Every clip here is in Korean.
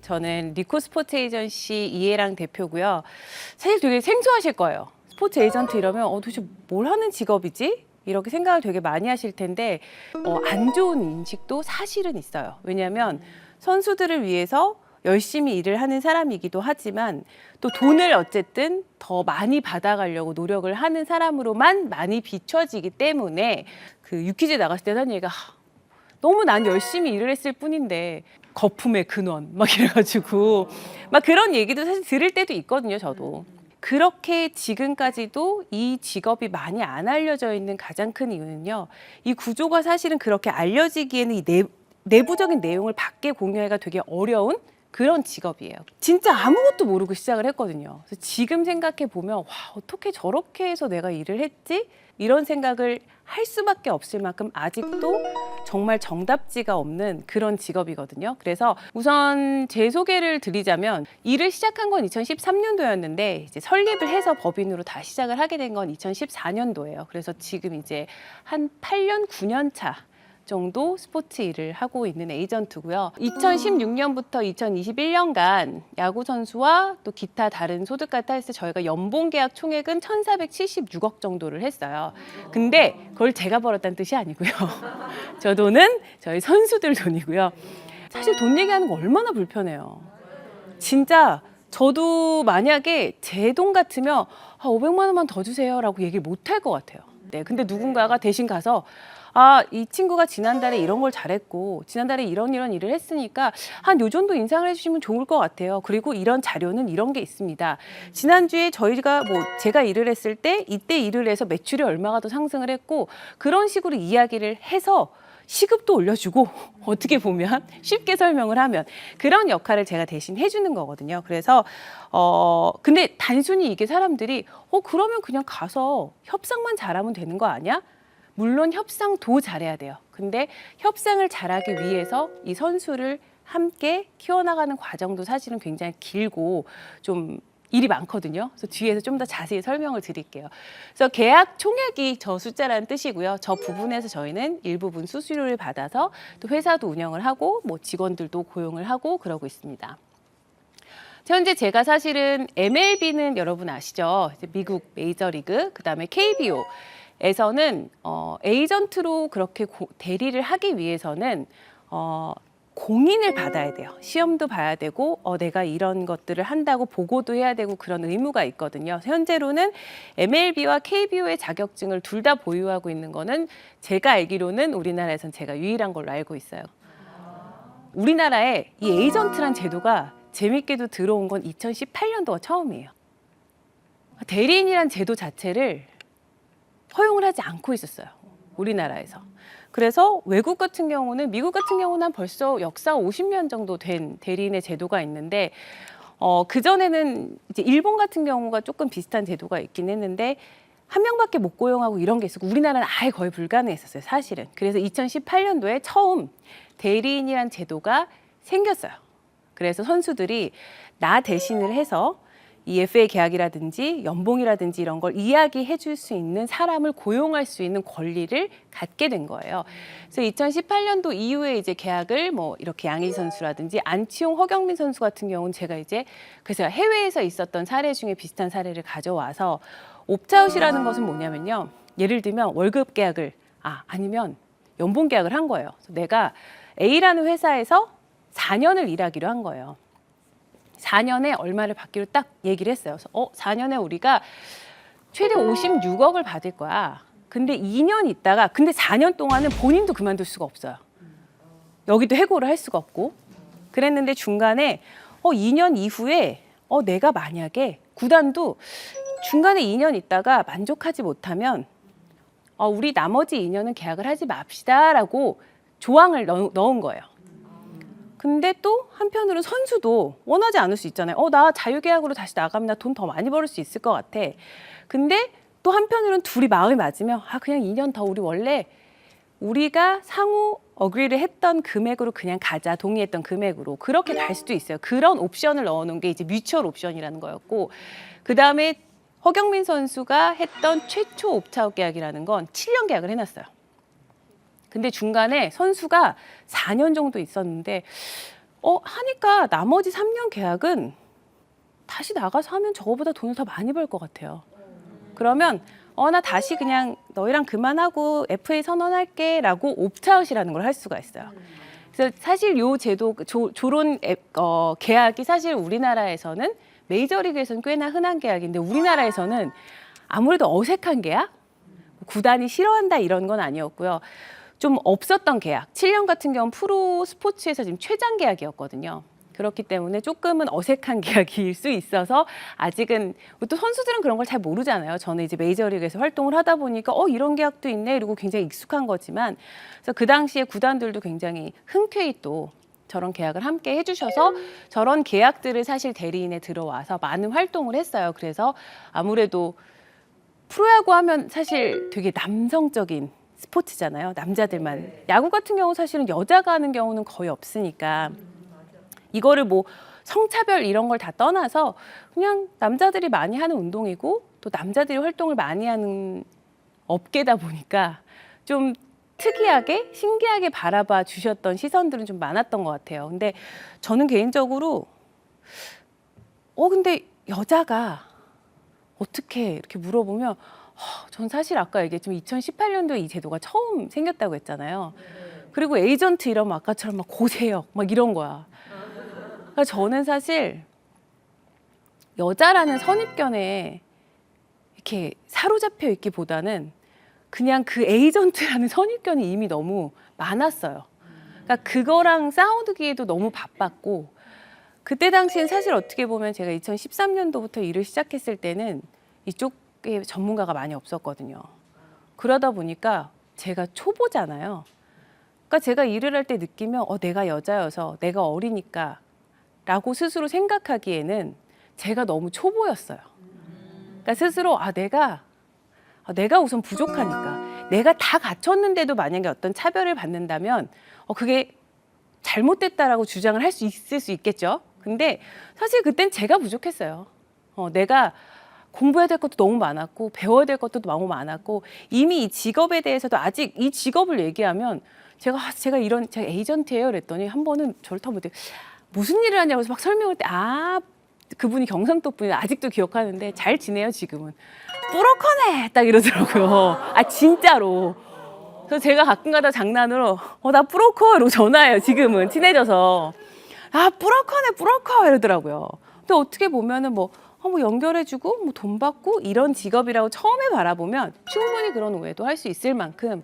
저는 리코 스포츠 에이전시 이혜랑 대표고요. 사실 되게 생소하실 거예요. 스포츠 에이전트 이러면 도대체 뭘 하는 직업이지? 이렇게 생각을 되게 많이 하실 텐데 안 좋은 인식도 사실은 있어요. 왜냐하면 선수들을 위해서 열심히 일을 하는 사람이기도 하지만 또 돈을 어쨌든 더 많이 받아가려고 노력을 하는 사람으로만 많이 비춰지기 때문에 그 유퀴즈 나갔을 때 하는 얘기가 너무 난 열심히 일을 했을 뿐인데 거품의 근원 막 이래가지고 막 그런 얘기도 사실 들을 때도 있거든요, 저도. 그렇게 지금까지도 이 직업이 많이 안 알려져 있는 가장 큰 이유는요. 이 구조가 사실은 그렇게 알려지기에는 이 내부적인 내용을 밖에 공유하기가 되게 어려운 그런 직업이에요. 진짜 아무것도 모르고 시작을 했거든요. 그래서 지금 생각해 보면 와, 어떻게 저렇게 해서 내가 일을 했지? 이런 생각을 할 수밖에 없을 만큼 아직도 정말 정답지가 없는 그런 직업이거든요. 그래서 우선 제 소개를 드리자면 일을 시작한 건 2013년도였는데 이제 설립을 해서 법인으로 다시 시작을 하게 된 건 2014년도예요. 그래서 지금 이제 한 8년, 9년 차 정도 스포츠 일을 하고 있는 에이전트고요. 2016년부터 2021년간 야구 선수와 또 기타 다른 소득과 탈세 저희가 연봉 계약 총액은 1,476억 정도를 했어요. 근데 그걸 제가 벌었다는 뜻이 아니고요. 저 돈은 저희 선수들 돈이고요. 사실 돈 얘기하는 거 얼마나 불편해요. 진짜 저도 만약에 제 돈 같으면 500만 원만 더 주세요라고 얘기를 못 할 것 같아요. 네, 근데 누군가가 대신 가서 이 친구가 지난달에 이런 걸 잘했고 지난달에 이런 일을 했으니까 한 요 정도 인상을 해주시면 좋을 것 같아요. 그리고 이런 자료는 이런 게 있습니다. 지난주에 저희가 제가 일을 했을 때 이때 일을 해서 매출이 얼마가 더 상승을 했고 그런 식으로 이야기를 해서 시급도 올려주고 어떻게 보면 쉽게 설명을 하면 그런 역할을 제가 대신 해주는 거거든요. 그래서 근데 단순히 이게 사람들이 그러면 그냥 가서 협상만 잘하면 되는 거 아니야? 물론 협상도 잘해야 돼요. 근데 협상을 잘하기 위해서 이 선수를 함께 키워나가는 과정도 사실은 굉장히 길고 좀 일이 많거든요. 그래서 뒤에서 좀 더 자세히 설명을 드릴게요. 그래서 계약 총액이 저 숫자라는 뜻이고요. 저 부분에서 저희는 일부분 수수료를 받아서 또 회사도 운영을 하고 직원들도 고용을 하고 그러고 있습니다. 현재 제가 사실은 MLB는 여러분 아시죠? 미국 메이저리그, 그다음에 KBO. 에서는 에이전트로 그렇게 대리를 하기 위해서는 공인을 받아야 돼요. 시험도 봐야 되고 내가 이런 것들을 한다고 보고도 해야 되고 그런 의무가 있거든요. 현재로는 MLB와 KBO의 자격증을 둘 다 보유하고 있는 거는 제가 알기로는 우리나라에선 제가 유일한 걸로 알고 있어요. 우리나라에 이 에이전트란 제도가 재밌게도 들어온 건 2018년도가 처음이에요. 대리인이란 제도 자체를 허용을 하지 않고 있었어요. 우리나라에서. 그래서 외국 같은 경우는 미국 같은 경우는 벌써 역사 50년 정도 된 대리인의 제도가 있는데 그전에는 이제 일본 같은 경우가 조금 비슷한 제도가 있긴 했는데 한 명밖에 못 고용하고 이런 게 있었고 우리나라는 아예 거의 불가능했었어요. 사실은. 그래서 2018년도에 처음 대리인이란 제도가 생겼어요. 그래서 선수들이 나 대신을 해서 이 FA 계약이라든지 연봉이라든지 이런 걸 이야기해 줄 수 있는 사람을 고용할 수 있는 권리를 갖게 된 거예요. 그래서 2018년도 이후에 이제 계약을 이렇게 양희지 선수라든지 안치홍, 허경민 선수 같은 경우는 제가 이제 그래서 해외에서 있었던 사례 중에 비슷한 사례를 가져와서 옵트아웃이라는 것은 뭐냐면요. 예를 들면 월급 계약을 아니면 연봉 계약을 한 거예요. 그래서 내가 A라는 회사에서 4년을 일하기로 한 거예요. 4년에 얼마를 받기로 딱 얘기를 했어요. 그래서 4년에 우리가 최대 56억을 받을 거야. 근데 2년 있다가 근데 4년 동안은 본인도 그만둘 수가 없어요. 여기도 해고를 할 수가 없고. 그랬는데 중간에 2년 이후에 내가 만약에 구단도 중간에 2년 있다가 만족하지 못하면 우리 나머지 2년은 계약을 하지 맙시다라고 조항을 넣은 거예요. 근데 또 한편으로는 선수도 원하지 않을 수 있잖아요. 나 자유계약으로 다시 나가면 나 돈 더 많이 벌을 수 있을 것 같아. 근데 또 한편으로는 둘이 마음이 맞으면 그냥 2년 더 우리가 상호 어그리를 했던 금액으로 그냥 가자. 동의했던 금액으로. 그렇게 갈 수도 있어요. 그런 옵션을 넣어놓은 게 이제 뮤추얼 옵션이라는 거였고 그다음에 허경민 선수가 했던 최초 옵트아웃 계약이라는 건 7년 계약을 해놨어요. 근데 중간에 선수가 4년 정도 있었는데 하니까 나머지 3년 계약은 다시 나가서 하면 저거보다 돈을 더 많이 벌 것 같아요. 그러면 나 다시 그냥 너희랑 그만하고 FA 선언할게라고 옵트아웃이라는 걸 할 수가 있어요. 그래서 사실 요 제도 조론 계약이 사실 우리나라에서는 메이저리그에서는 꽤나 흔한 계약인데 우리나라에서는 아무래도 어색한 계약, 구단이 싫어한다 이런 건 아니었고요. 좀 없었던 계약, 7년 같은 경우는 프로 스포츠에서 지금 최장 계약이었거든요. 그렇기 때문에 조금은 어색한 계약일 수 있어서 아직은 또 선수들은 그런 걸 잘 모르잖아요. 저는 이제 메이저리그에서 활동을 하다 보니까 이런 계약도 있네 이러고 굉장히 익숙한 거지만 그래서 그 당시에 구단들도 굉장히 흔쾌히 또 저런 계약을 함께 해주셔서 저런 계약들을 사실 대리인에 들어와서 많은 활동을 했어요. 그래서 아무래도 프로야구 하면 사실 되게 남성적인 스포츠잖아요. 남자들만. 야구 같은 경우 사실은 여자가 하는 경우는 거의 없으니까 이거를 뭐 성차별 이런 걸 다 떠나서 그냥 남자들이 많이 하는 운동이고 또 남자들이 활동을 많이 하는 업계다 보니까 좀 특이하게 신기하게 바라봐 주셨던 시선들은 좀 많았던 것 같아요. 근데 저는 개인적으로 근데 여자가 어떻게 이렇게 물어보면 전 사실 아까 얘기했지만 2018년도에 이 제도가 처음 생겼다고 했잖아요. 그리고 에이전트 이러면 아까처럼 막 고세역 막 이런 거야. 그러니까 저는 사실 여자라는 선입견에 이렇게 사로잡혀 있기보다는 그냥 그 에이전트라는 선입견이 이미 너무 많았어요. 그러니까 그거랑 싸우기에도 너무 바빴고 그때 당시엔 사실 어떻게 보면 제가 2013년도부터 일을 시작했을 때는 이쪽에 전문가가 많이 없었거든요. 그러다 보니까 제가 초보잖아요. 그러니까 제가 일을 할 때 느끼면 내가 여자여서 내가 어리니까 라고 스스로 생각하기에는 제가 너무 초보였어요. 그러니까 스스로 내가 우선 부족하니까 내가 다 갖췄는데도 만약에 어떤 차별을 받는다면 그게 잘못됐다라고 주장을 할 수 있을 수 있겠죠. 근데 사실 그땐 제가 부족했어요. 내가 공부해야 될 것도 너무 많았고 배워야 될 것도 너무 많았고 이미 이 직업에 대해서도 아직 이 직업을 얘기하면 제가 에이전트예요 그랬더니 한 번은 저를 타보더니 무슨 일을 하냐고 해서 막 설명할 때 그분이 경상도 분이 아직도 기억하는데 잘 지내요 지금은. 브로커네 딱 이러더라고요. 진짜로. 그래서 제가 가끔가다 장난으로 나 브로커 이러고 전화해요 지금은 친해져서. 브로커네 이러더라고요. 근데 어떻게 보면은 뭐 연결해주고 뭐 돈 받고 이런 직업이라고 처음에 바라보면 충분히 그런 오해도 할 수 있을 만큼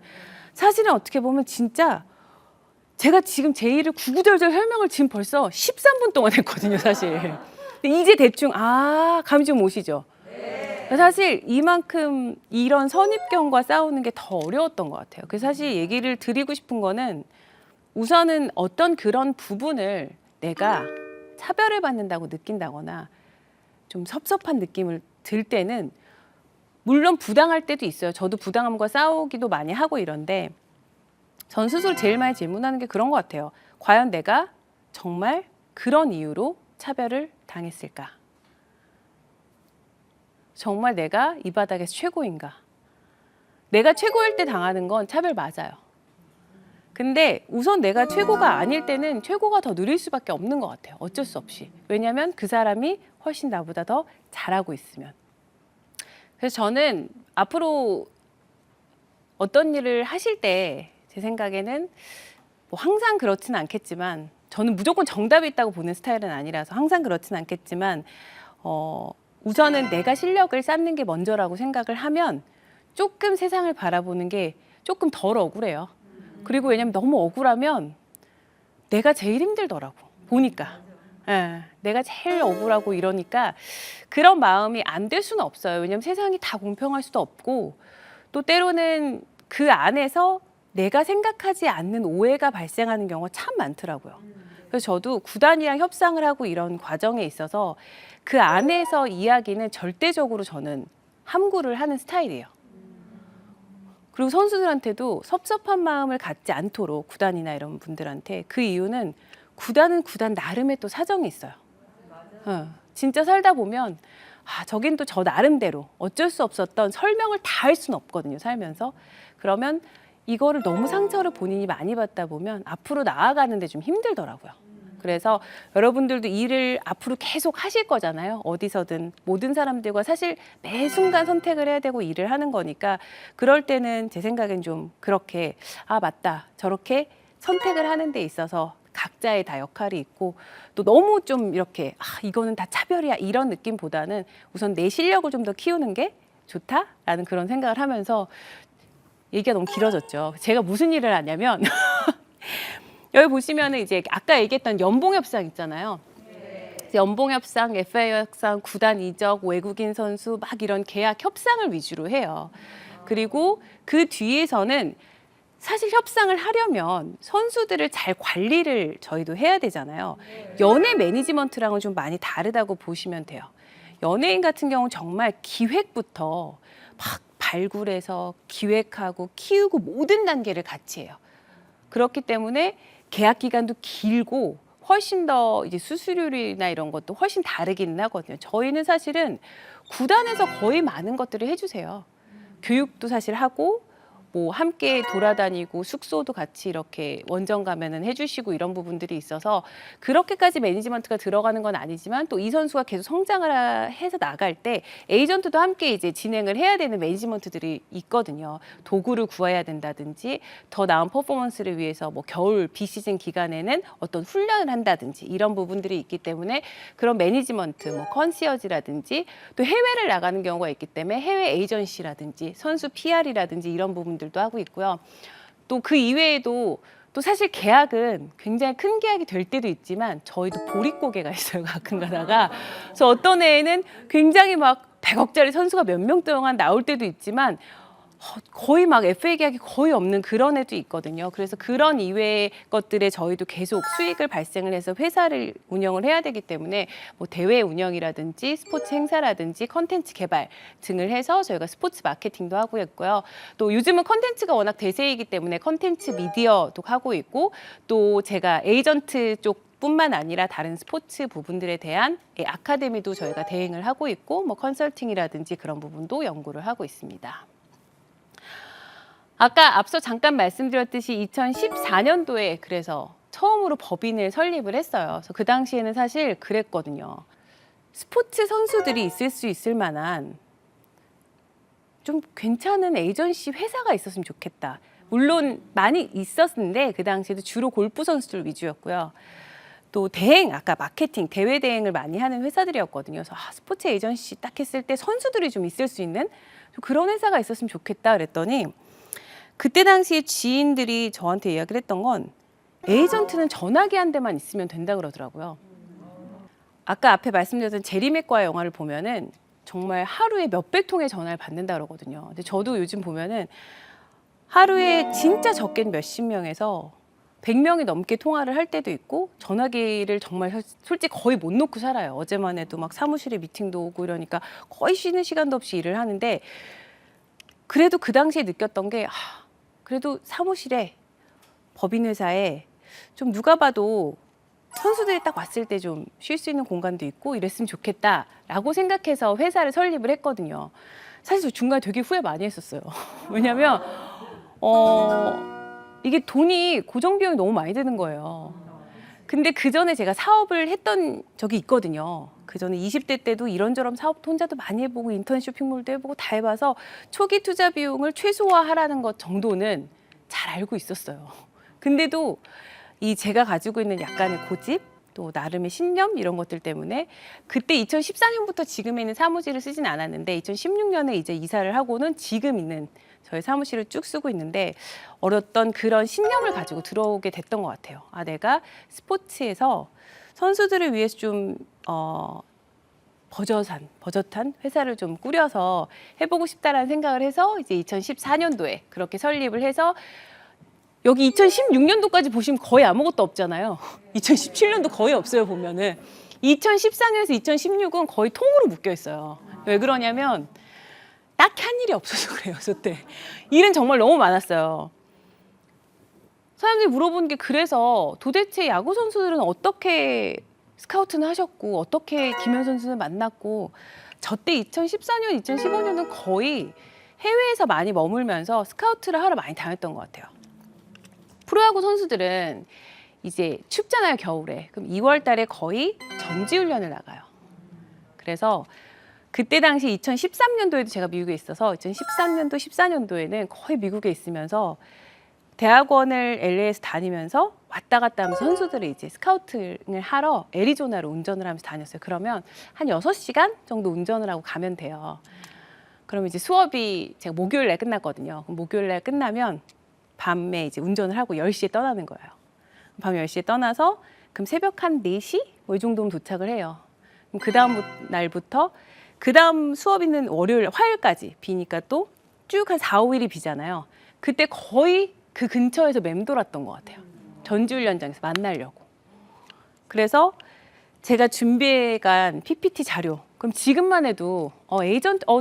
사실은 어떻게 보면 진짜 제가 지금 제 일을 구구절절 설명을 지금 벌써 13분 동안 했거든요, 사실. 근데 이제 대충 감이 좀 오시죠? 사실 이만큼 이런 선입견과 싸우는 게 더 어려웠던 것 같아요. 그래서 사실 얘기를 드리고 싶은 거는 우선은 어떤 그런 부분을 내가 차별을 받는다고 느낀다거나 좀 섭섭한 느낌을 들 때는 물론 부당할 때도 있어요. 저도 부당함과 싸우기도 많이 하고 이런데 전 스스로 제일 많이 질문하는 게 그런 것 같아요. 과연 내가 정말 그런 이유로 차별을 당했을까? 정말 내가 이 바닥에서 최고인가? 내가 최고일 때 당하는 건 차별 맞아요. 근데 우선 내가 최고가 아닐 때는 최고가 더 느릴 수밖에 없는 것 같아요. 어쩔 수 없이. 왜냐하면 그 사람이 훨씬 나보다 더 잘하고 있으면. 그래서 저는 앞으로 어떤 일을 하실 때 제 생각에는 뭐 항상 그렇지는 않겠지만 저는 무조건 정답이 있다고 보는 스타일은 아니라서 항상 그렇지는 않겠지만 우선은 내가 실력을 쌓는 게 먼저라고 생각을 하면 조금 세상을 바라보는 게 조금 덜 억울해요. 그리고 왜냐면 너무 억울하면 내가 제일 힘들더라고 보니까. 내가 제일 억울하고 이러니까 그런 마음이 안 될 수는 없어요. 왜냐면 세상이 다 공평할 수도 없고 또 때로는 그 안에서 내가 생각하지 않는 오해가 발생하는 경우가 참 많더라고요. 그래서 저도 구단이랑 협상을 하고 이런 과정에 있어서 그 안에서 이야기는 절대적으로 저는 함구를 하는 스타일이에요. 그리고 선수들한테도 섭섭한 마음을 갖지 않도록 구단이나 이런 분들한테 그 이유는 구단은 구단 나름의 또 사정이 있어요. 진짜 살다 보면 저긴 또 저 나름대로 어쩔 수 없었던 설명을 다 할 수는 없거든요. 살면서. 그러면 이거를 너무 상처를 본인이 많이 받다 보면 앞으로 나아가는데 좀 힘들더라고요. 그래서 여러분들도 일을 앞으로 계속 하실 거잖아요. 어디서든 모든 사람들과 사실 매 순간 선택을 해야 되고 일을 하는 거니까 그럴 때는 제 생각엔 좀 그렇게 아 맞다 저렇게 선택을 하는 데 있어서 각자의 다 역할이 있고 또 너무 좀 이렇게 이거는 다 차별이야 이런 느낌보다는 우선 내 실력을 좀 더 키우는 게 좋다라는 그런 생각을 하면서 얘기가 너무 길어졌죠. 제가 무슨 일을 하냐면 여기 보시면은 이제 아까 얘기했던 연봉협상 있잖아요. 연봉협상, FA 협상, 구단 이적, 외국인 선수 막 이런 계약 협상을 위주로 해요. 그리고 그 뒤에서는 사실 협상을 하려면 선수들을 잘 관리를 저희도 해야 되잖아요. 연예 매니지먼트랑은 좀 많이 다르다고 보시면 돼요. 연예인 같은 경우는 정말 기획부터 막 발굴해서 기획하고 키우고 모든 단계를 같이 해요. 그렇기 때문에 계약 기간도 길고 훨씬 더 이제 수수료나 이런 것도 훨씬 다르기는 하거든요. 저희는 사실은 구단에서 거의 많은 것들을 해주세요. 교육도 사실 하고 뭐 함께 돌아다니고 숙소도 같이 이렇게 원정 가면은 해주시고 이런 부분들이 있어서 그렇게까지 매니지먼트가 들어가는 건 아니지만 또 이 선수가 계속 성장을 해서 나갈 때 에이전트도 함께 이제 진행을 해야 되는 매니지먼트들이 있거든요. 도구를 구해야 된다든지 더 나은 퍼포먼스를 위해서 뭐 겨울 비시즌 기간에는 어떤 훈련을 한다든지 이런 부분들이 있기 때문에 그런 매니지먼트 뭐 컨시어지라든지 또 해외를 나가는 경우가 있기 때문에 해외 에이전시라든지 선수 PR이라든지 이런 부분들도 하고 있고요. 또 그 이외에도 또 사실 계약은 굉장히 큰 계약이 될 때도 있지만 저희도 보릿고개가 있어요. 가끔 가다가. 그래서 어떤 해에는 굉장히 막 100억짜리 선수가 몇 명 동안 나올 때도 있지만 거의 막 FA 계약이 거의 없는 그런 애도 있거든요. 그래서 그런 이외의 것들에 저희도 계속 수익을 발생을 해서 회사를 운영을 해야 되기 때문에 뭐 대회 운영이라든지 스포츠 행사라든지 컨텐츠 개발 등을 해서 저희가 스포츠 마케팅도 하고 있고요. 또 요즘은 컨텐츠가 워낙 대세이기 때문에 컨텐츠 미디어도 하고 있고 또 제가 에이전트 쪽 뿐만 아니라 다른 스포츠 부분들에 대한 아카데미도 저희가 대행을 하고 있고 뭐 컨설팅이라든지 그런 부분도 연구를 하고 있습니다. 아까 앞서 잠깐 말씀드렸듯이 2014년도에 그래서 처음으로 법인을 설립을 했어요. 그래서 그 당시에는 사실 그랬거든요. 스포츠 선수들이 있을 수 있을 만한 좀 괜찮은 에이전시 회사가 있었으면 좋겠다. 물론 많이 있었는데 그 당시에도 주로 골프 선수들 위주였고요. 또 대행, 아까 마케팅, 대회 대행을 많이 하는 회사들이었거든요. 그래서 스포츠 에이전시 딱 했을 때 선수들이 좀 있을 수 있는 그런 회사가 있었으면 좋겠다 그랬더니 그때 당시에 지인들이 저한테 이야기를 했던 건 에이전트는 전화기 한 대만 있으면 된다 그러더라고요. 아까 앞에 말씀드렸던 제리 맥과의 영화를 보면은 정말 하루에 몇백 통의 전화를 받는다 그러거든요. 근데 저도 요즘 보면은 하루에 진짜 적게는 몇십 명에서 100명이 넘게 통화를 할 때도 있고 전화기를 정말 솔직히 거의 못 놓고 살아요. 어제만 해도 막 사무실에 미팅도 오고 이러니까 거의 쉬는 시간도 없이 일을 하는데 그래도 그 당시에 느꼈던 게 그래도 사무실에 법인회사에 좀 누가 봐도 선수들이 딱 왔을 때 좀 쉴 수 있는 공간도 있고 이랬으면 좋겠다라고 생각해서 회사를 설립을 했거든요. 사실 저 중간에 되게 후회 많이 했었어요. 왜냐면 이게 돈이 고정 비용이 너무 많이 드는 거예요. 근데 그 전에 제가 사업을 했던 적이 있거든요. 그 전에 20대 때도 이런저런 사업 혼자도 많이 해보고 인터넷 쇼핑몰도 해보고 다 해봐서 초기 투자 비용을 최소화하라는 것 정도는 잘 알고 있었어요. 근데도 이 제가 가지고 있는 약간의 고집 또 나름의 신념 이런 것들 때문에 그때 2014년부터 지금에 있는 사무실을 쓰진 않았는데 2016년에 이제 이사를 하고는 지금 있는 저희 사무실을 쭉 쓰고 있는데 어렸던 그런 신념을 가지고 들어오게 됐던 것 같아요. 내가 스포츠에서 선수들을 위해서 좀 버젓한 회사를 좀 꾸려서 해보고 싶다라는 생각을 해서 이제 2014년도에 그렇게 설립을 해서 여기 2016년도까지 보시면 거의 아무것도 없잖아요. 2017년도 거의 없어요, 보면은. 2014년에서 2016은 거의 통으로 묶여 있어요. 왜 그러냐면 딱히 한 일이 없어서 그래요, 그때. 일은 정말 너무 많았어요. 사람들이 물어보는 게 그래서 도대체 야구 선수들은 어떻게 스카우트는 하셨고 어떻게 김현 선수는 만났고 저 때 2014년, 2015년은 거의 해외에서 많이 머물면서 스카우트를 하러 많이 다녔던 것 같아요. 프로야구 선수들은 이제 춥잖아요, 겨울에. 그럼 2월 달에 거의 전지훈련을 나가요. 그래서 그때 당시 2013년도에도 제가 미국에 있어서 2013년도, 14년도에는 거의 미국에 있으면서 대학원을 LA에서 다니면서 왔다 갔다 하면서 선수들을 이제 스카우팅을 하러 애리조나로 운전을 하면서 다녔어요. 그러면 한 6시간 정도 운전을 하고 가면 돼요. 그러면 이제 수업이 제가 목요일 날 끝났거든요. 그럼 목요일 날 끝나면 밤에 이제 운전을 하고 10시에 떠나는 거예요. 밤 10시에 떠나서 그럼 새벽 한 4시? 뭐 이 정도면 도착을 해요. 그럼 그 다음 날부터 그 다음 수업 있는 월요일, 화요일까지 비니까 또 쭉 한 4, 5일이 비잖아요. 그때 거의 그 근처에서 맴돌았던 것 같아요. 전지훈련장에서 만나려고. 그래서 제가 준비해간 PPT 자료. 그럼 지금만 해도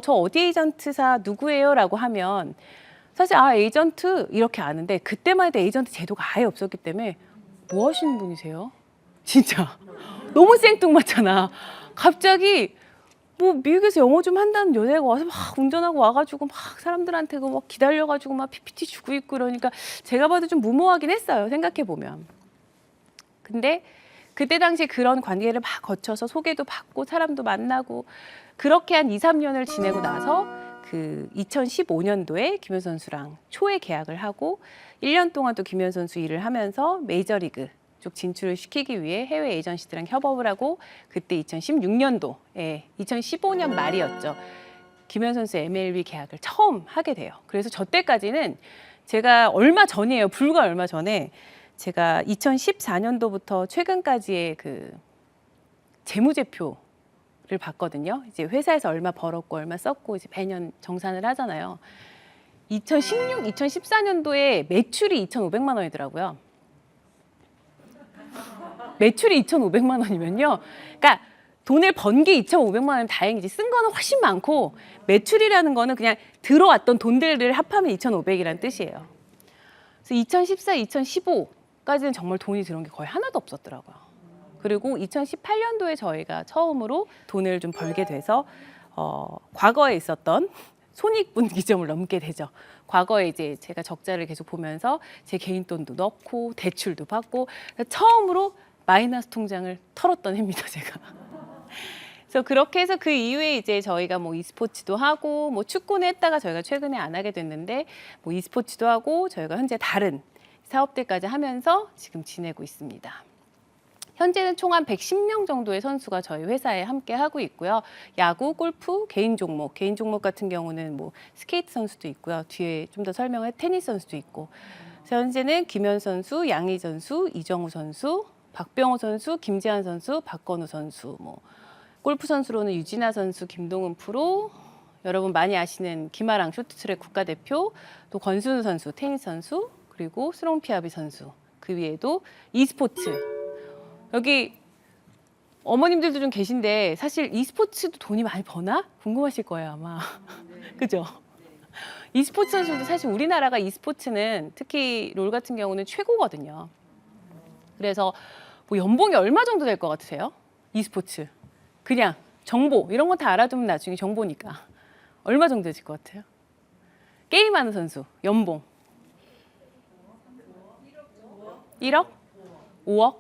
저 어디 에이전트사 누구예요? 라고 하면 사실 에이전트 이렇게 아는데 그때만 해도 에이전트 제도가 아예 없었기 때문에 뭐 하시는 분이세요? 진짜 너무 생뚱맞잖아. 갑자기 뭐 미국에서 영어 좀 한다는 여자가 와서 막 운전하고 와가지고 막 사람들한테 막 기다려가지고 막 PPT 주고 있고 그러니까 제가 봐도 좀 무모하긴 했어요. 생각해 보면. 근데 그때 당시 그런 관계를 막 거쳐서 소개도 받고 사람도 만나고 그렇게 한 2, 3년을 지내고 나서 그 2015년도에 김현 선수랑 초에 계약을 하고 1년 동안 또 김현 선수 일을 하면서 메이저리그 쪽 진출을 시키기 위해 해외 에이전시들랑 협업을 하고 그때 2016년도에 2015년 말이었죠. 김현 선수 MLB 계약을 처음 하게 돼요. 그래서 저 때까지는 제가 얼마 전이에요. 불과 얼마 전에 제가 2014년도부터 최근까지의 그 재무제표를 봤거든요. 이제 회사에서 얼마 벌었고 얼마 썼고 이제 매년 정산을 하잖아요. 2016, 2014년도에 매출이 2,500만 원이더라고요. 매출이 2,500만 원이면요. 그러니까 돈을 번 게 2,500만 원이면 다행이지 쓴 거는 훨씬 많고 매출이라는 거는 그냥 들어왔던 돈들을 합하면 2,500이라는 뜻이에요. 그래서 2014, 2015까지는 정말 돈이 들어온 게 거의 하나도 없었더라고요. 그리고 2018년도에 저희가 처음으로 돈을 좀 벌게 돼서 과거에 있었던 손익분기점을 넘게 되죠. 과거에 이제 제가 적자를 계속 보면서 제 개인 돈도 넣고 대출도 받고 처음으로 마이너스 통장을 털었던 해입니다, 제가. 그래서 그렇게 해서 그 이후에 이제 저희가 뭐 e스포츠도 하고 뭐 축구는 했다가 저희가 최근에 안 하게 됐는데 뭐 e스포츠도 하고 저희가 현재 다른 사업들까지 하면서 지금 지내고 있습니다. 현재는 총 한 110명 정도의 선수가 저희 회사에 함께 하고 있고요. 야구, 골프, 개인 종목 같은 경우는 뭐 스케이트 선수도 있고요. 뒤에 좀 더 설명할 테니스 선수도 있고. 그래서 현재는 김현 선수, 양희 선수, 이정우 선수, 박병호 선수, 김재환 선수, 박건우 선수, 뭐 골프 선수로는 유진아 선수, 김동훈 프로, 여러분 많이 아시는 김아랑 쇼트트랙 국가대표, 또 권순우 선수, 테니스 선수, 그리고 스롱 피아비 선수. 그 위에도 e스포츠. 여기 어머님들도 좀 계신데 사실 e스포츠도 돈이 많이 버나? 궁금하실 거예요 아마. 그죠? e스포츠 선수도 사실 우리나라가 e스포츠는 특히 롤 같은 경우는 최고거든요. 그래서 뭐 연봉이 얼마 정도 될 것 같으세요? e스포츠. 그냥 정보 이런 거 다 알아두면 나중에 정보니까. 얼마 정도 되실 것 같아요? 게임하는 선수 연봉. 1억? 5억?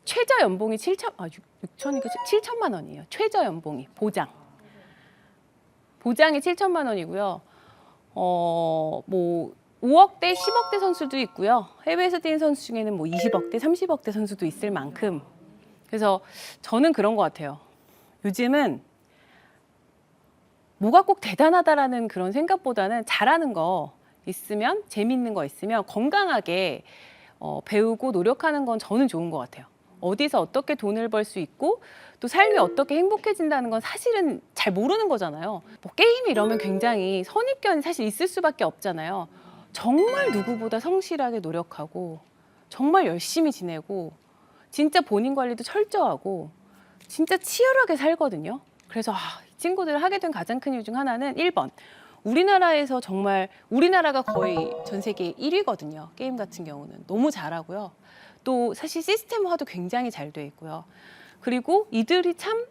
최저 연봉이 6천이니까 7천만 원이에요. 최저 연봉이 보장이 7천만 원이고요. 뭐 5억대, 10억대 선수도 있고요. 해외에서 뛰는 선수 중에는 뭐 20억대, 30억대 선수도 있을 만큼. 그래서 저는 그런 것 같아요. 요즘은 뭐가 꼭 대단하다라는 그런 생각보다는 잘하는 거 있으면 재밌는 거 있으면 건강하게 배우고 노력하는 건 저는 좋은 것 같아요. 어디서 어떻게 돈을 벌 수 있고 또 삶이 어떻게 행복해진다는 건 사실은 잘 모르는 거잖아요. 뭐 게임 이러면 굉장히 선입견이 사실 있을 수밖에 없잖아요. 정말 누구보다 성실하게 노력하고 정말 열심히 지내고 진짜 본인 관리도 철저하고 진짜 치열하게 살거든요. 그래서 이 친구들을 하게 된 가장 큰 이유 중 하나는 1번. 우리나라에서 정말 우리나라가 거의 전 세계 1위거든요. 게임 같은 경우는 너무 잘하고요. 또 사실 시스템화도 굉장히 잘 돼 있고요. 그리고 이들이 참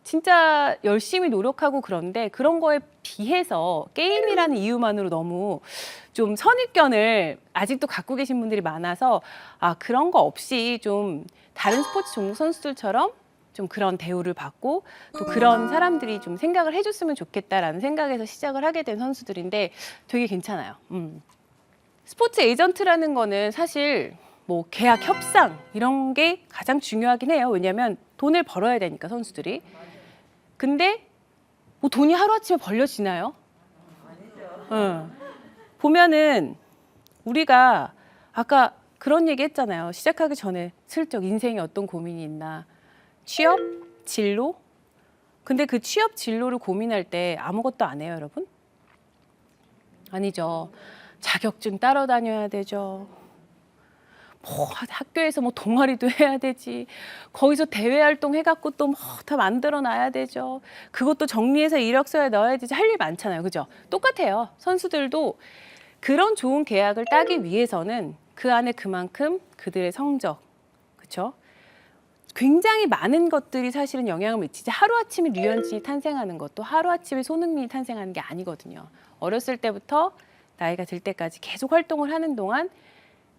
진짜 열심히 노력하고 그런데 그런 거에 비해서 게임이라는 이유만으로 너무 좀 선입견을 아직도 갖고 계신 분들이 많아서 그런 거 없이 좀 다른 스포츠 종목 선수들처럼 좀 그런 대우를 받고 또 그런 사람들이 좀 생각을 해줬으면 좋겠다라는 생각에서 시작을 하게 된 선수들인데 되게 괜찮아요. 스포츠 에이전트라는 거는 사실 뭐 계약 협상 이런 게 가장 중요하긴 해요. 왜냐하면 돈을 벌어야 되니까 선수들이. 근데 뭐 돈이 하루아침에 벌려지나요? 응. 보면은 우리가 아까 그런 얘기 했잖아요. 시작하기 전에 슬쩍 인생에 어떤 고민이 있나. 취업, 진로. 근데 그 취업 진로를 고민할 때 아무것도 안 해요, 여러분? 아니죠. 자격증 따러 다녀야 되죠. 뭐 학교에서 뭐 동아리도 해야 되지. 거기서 대외 활동 해갖고 또 뭐 다 만들어 놔야 되죠. 그것도 정리해서 이력서에 넣어야 되지. 할 일 많잖아요, 그죠? 똑같아요. 선수들도 그런 좋은 계약을 따기 위해서는 그 안에 그만큼 그들의 성적, 그렇죠? 굉장히 많은 것들이 사실은 영향을 미치지. 하루아침에 류현진이 탄생하는 것도 하루아침에 손흥민이 탄생하는 게 아니거든요. 어렸을 때부터 나이가 들 때까지 계속 활동을 하는 동안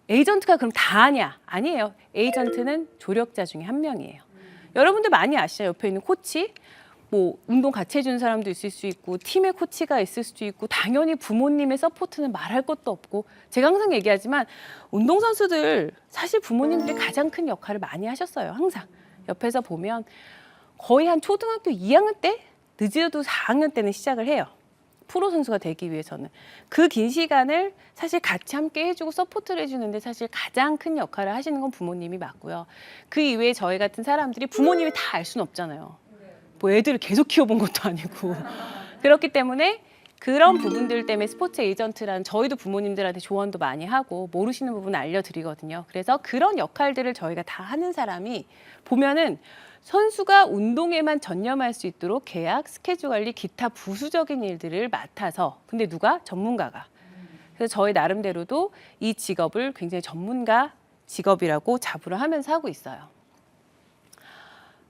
에이전트가 그럼 다 아냐? 아니에요. 에이전트는 조력자 중에 한 명이에요. 여러분들 많이 아시죠? 옆에 있는 코치. 뭐 운동 같이 해주는 사람도 있을 수 있고 팀의 코치가 있을 수도 있고 당연히 부모님의 서포트는 말할 것도 없고 제가 항상 얘기하지만 운동선수들 사실 부모님들이 가장 큰 역할을 많이 하셨어요. 항상. 옆에서 보면 거의 한 초등학교 2학년 때 늦어도 4학년 때는 시작을 해요. 프로 선수가 되기 위해서는. 그 긴 시간을 사실 같이 함께 해주고 서포트를 해주는데 사실 가장 큰 역할을 하시는 건 부모님이 맞고요. 그 이외에 저희 같은 사람들이 부모님이 다 알 수는 없잖아요. 뭐 애들을 계속 키워본 것도 아니고. 그렇기 때문에 그런 부분들 때문에 스포츠 에이전트라는 저희도 부모님들한테 조언도 많이 하고 모르시는 부분 알려드리거든요. 그래서 그런 역할들을 저희가 다 하는 사람이 보면은 선수가 운동에만 전념할 수 있도록 계약, 스케줄 관리, 기타 부수적인 일들을 맡아서 근데 누가? 전문가가. 그래서 저희 나름대로도 이 직업을 굉장히 전문가 직업이라고 자부를 하면서 하고 있어요.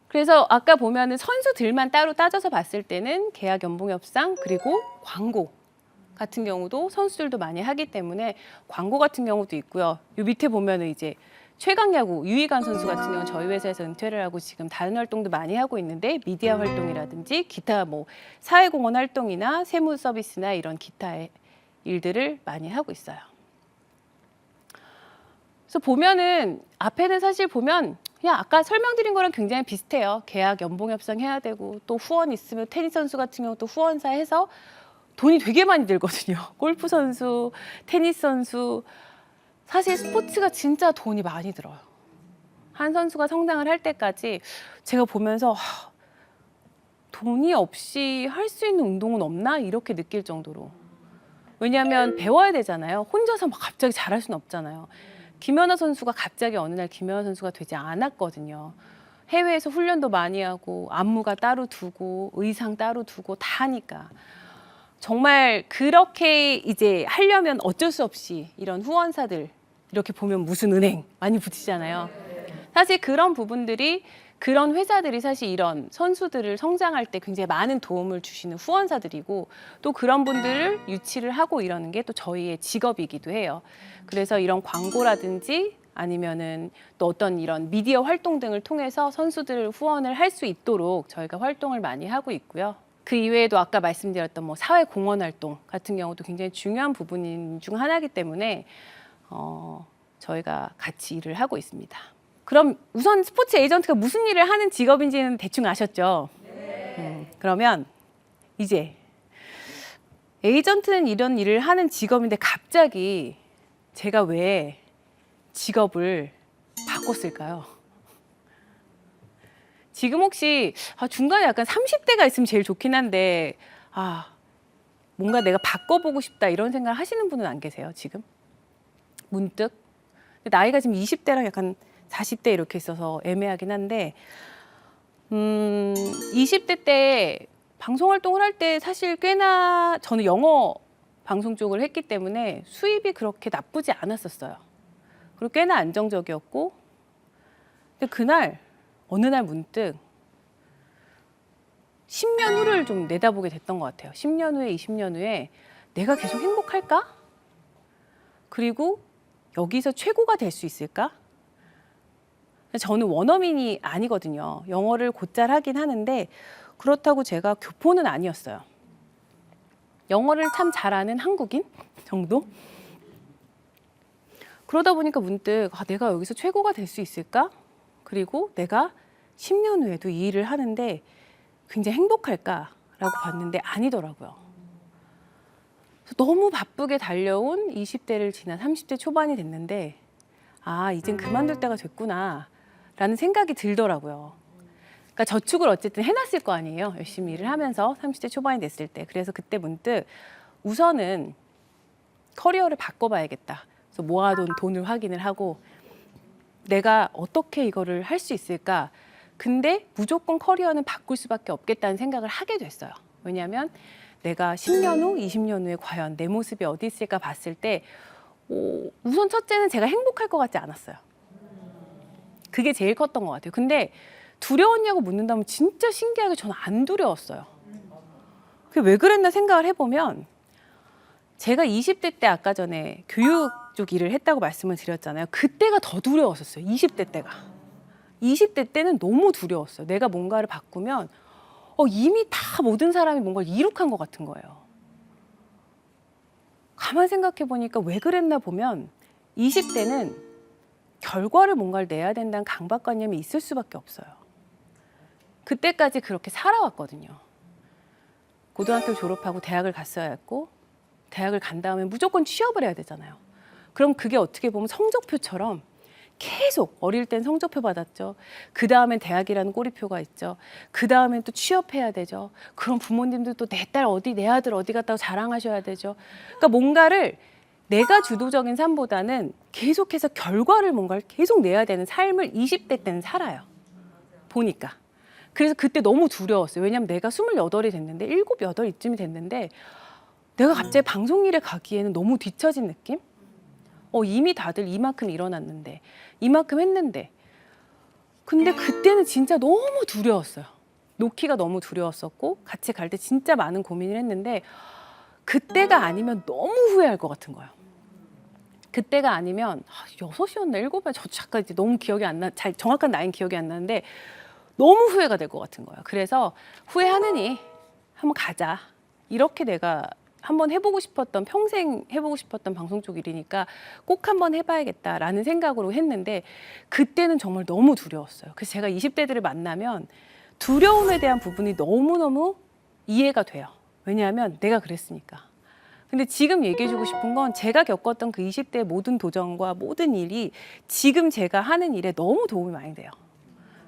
그래서 아까 보면은 선수들만 따로 따져서 봤을 때는 계약 연봉 협상 그리고 광고 같은 경우도 선수들도 많이 하기 때문에 광고 같은 경우도 있고요. 요 밑에 보면은 이제 최강야구 유희관 선수 같은 경우는 저희 회사에서 은퇴를 하고 지금 다른 활동도 많이 하고 있는데 미디어 활동이라든지 기타 뭐 사회공헌 활동이나 세무 서비스나 이런 기타의 일들을 많이 하고 있어요. 그래서 보면은 앞에는 사실 보면 그냥 아까 설명드린 거랑 굉장히 비슷해요. 계약 연봉 협상해야 되고 또 후원 있으면 테니스 선수 같은 경우 또 후원사 해서 돈이 되게 많이 들거든요. 골프 선수, 테니스 선수 사실 스포츠가 진짜 돈이 많이 들어요. 한 선수가 성장을 할 때까지 제가 보면서 돈이 없이 할 수 있는 운동은 없나 이렇게 느낄 정도로. 왜냐하면 배워야 되잖아요. 혼자서 막 갑자기 잘할 수는 없잖아요. 김연아 선수가 갑자기 어느 날 김연아 선수가 되지 않았거든요. 해외에서 훈련도 많이 하고 안무가 따로 두고 의상 따로 두고 다 하니까. 정말 그렇게 이제 하려면 어쩔 수 없이 이런 후원사들 이렇게 보면 무슨 은행 많이 붙이잖아요. 사실 그런 부분들이 그런 회사들이 사실 이런 선수들을 성장할 때 굉장히 많은 도움을 주시는 후원사들이고 또 그런 분들을 유치를 하고 이러는 게 또 저희의 직업이기도 해요. 그래서 이런 광고라든지 아니면은 또 어떤 이런 미디어 활동 등을 통해서 선수들을 후원을 할 수 있도록 저희가 활동을 많이 하고 있고요. 그 이외에도 아까 말씀드렸던 뭐 사회 공헌 활동 같은 경우도 굉장히 중요한 부분인 중 하나이기 때문에 저희가 같이 일을 하고 있습니다. 그럼 우선 스포츠 에이전트가 무슨 일을 하는 직업인지는 대충 아셨죠? 그러면 이제 에이전트는 이런 일을 하는 직업인데 갑자기 제가 왜 직업을 바꿨을까요? 지금 혹시 중간에 약간 30대가 있으면 제일 좋긴 한데 뭔가 내가 바꿔보고 싶다 이런 생각을 하시는 분은 안 계세요, 지금? 문득? 나이가 지금 20대랑 약간 40대 이렇게 있어서 애매하긴 한데 20대 때 방송 활동을 할 때 사실 꽤나 저는 영어 방송 쪽을 했기 때문에 수입이 그렇게 나쁘지 않았었어요. 그리고 꽤나 안정적이었고 근데 그날 어느 날 문득 10년 후를 좀 내다보게 됐던 것 같아요. 10년 후에, 20년 후에 내가 계속 행복할까? 그리고 여기서 최고가 될 수 있을까? 저는 원어민이 아니거든요. 영어를 곧잘 하긴 하는데 그렇다고 제가 교포는 아니었어요. 영어를 참 잘하는 한국인 정도? 그러다 보니까 문득 내가 여기서 최고가 될 수 있을까? 그리고 내가 10년 후에도 이 일을 하는데 굉장히 행복할까라고 봤는데 아니더라고요. 너무 바쁘게 달려온 20대를 지나 30대 초반이 됐는데 이젠 그만둘 때가 됐구나 라는 생각이 들더라고요. 그러니까 저축을 어쨌든 해놨을 거 아니에요. 열심히 일을 하면서 30대 초반이 됐을 때. 그래서 그때 문득 우선은 커리어를 바꿔봐야겠다. 그래서 모아둔 돈을 확인을 하고 내가 어떻게 이거를 할 수 있을까. 근데 무조건 커리어는 바꿀 수밖에 없겠다는 생각을 하게 됐어요. 왜냐하면 내가 10년 후, 20년 후에 과연 내 모습이 어디 있을까 봤을 때 우선 첫째는 제가 행복할 것 같지 않았어요. 그게 제일 컸던 것 같아요. 근데 두려웠냐고 묻는다면 진짜 신기하게 저는 안 두려웠어요. 그게 왜 그랬나 생각을 해보면 제가 20대 때 아까 전에 교육 쪽 일을 했다고 말씀을 드렸잖아요. 그때가 더 두려웠었어요. 20대 때가. 20대 때는 너무 두려웠어요. 내가 뭔가를 바꾸면 이미 다 모든 사람이 뭔가를 이룩한 것 같은 거예요. 가만 생각해 보니까 왜 그랬나 보면 20대는 결과를 뭔가를 내야 된다는 강박관념이 있을 수밖에 없어요. 그때까지 그렇게 살아왔거든요. 고등학교 졸업하고 대학을 갔어야 했고 대학을 간 다음에 무조건 취업을 해야 되잖아요. 그럼 그게 어떻게 보면 성적표처럼 계속 어릴 땐 성적표 받았죠. 그 다음엔 대학이라는 꼬리표가 있죠. 그 다음엔 또 취업해야 되죠. 그럼 부모님들 또 내 딸 어디, 내 아들 어디 갔다고 자랑하셔야 되죠. 그러니까 뭔가를 내가 주도적인 삶보다는 계속해서 결과를 뭔가를 계속 내야 되는 삶을 20대 때는 살아요. 보니까. 그래서 그때 너무 두려웠어요. 왜냐하면 내가 28이 됐는데 7, 8 이쯤이 됐는데 내가 갑자기 방송 일에 가기에는 너무 뒤처진 느낌? 이미 다들 이만큼 일어났는데 이만큼 했는데 근데 그때는 진짜 너무 두려웠어요. 놓기가 너무 두려웠었고 같이 갈 때 진짜 많은 고민을 했는데 그때가 아니면 너무 후회할 것 같은 거예요. 그때가 아니면 6이었나 7이었나 저 잠깐 이제 너무 기억이 안 나, 잘 정확한 나이는 기억이 안 나는데 너무 후회가 될 것 같은 거예요. 그래서 후회하느니 한번 가자. 이렇게 내가 한번 해보고 싶었던 평생 해보고 싶었던 방송 쪽 일이니까 꼭 한번 해봐야겠다라는 생각으로 했는데 그때는 정말 너무 두려웠어요. 그래서 제가 20대들을 만나면 두려움에 대한 부분이 너무너무 이해가 돼요. 왜냐하면 내가 그랬으니까. 근데 지금 얘기해주고 싶은 건 제가 겪었던 그 20대의 모든 도전과 모든 일이 지금 제가 하는 일에 너무 도움이 많이 돼요.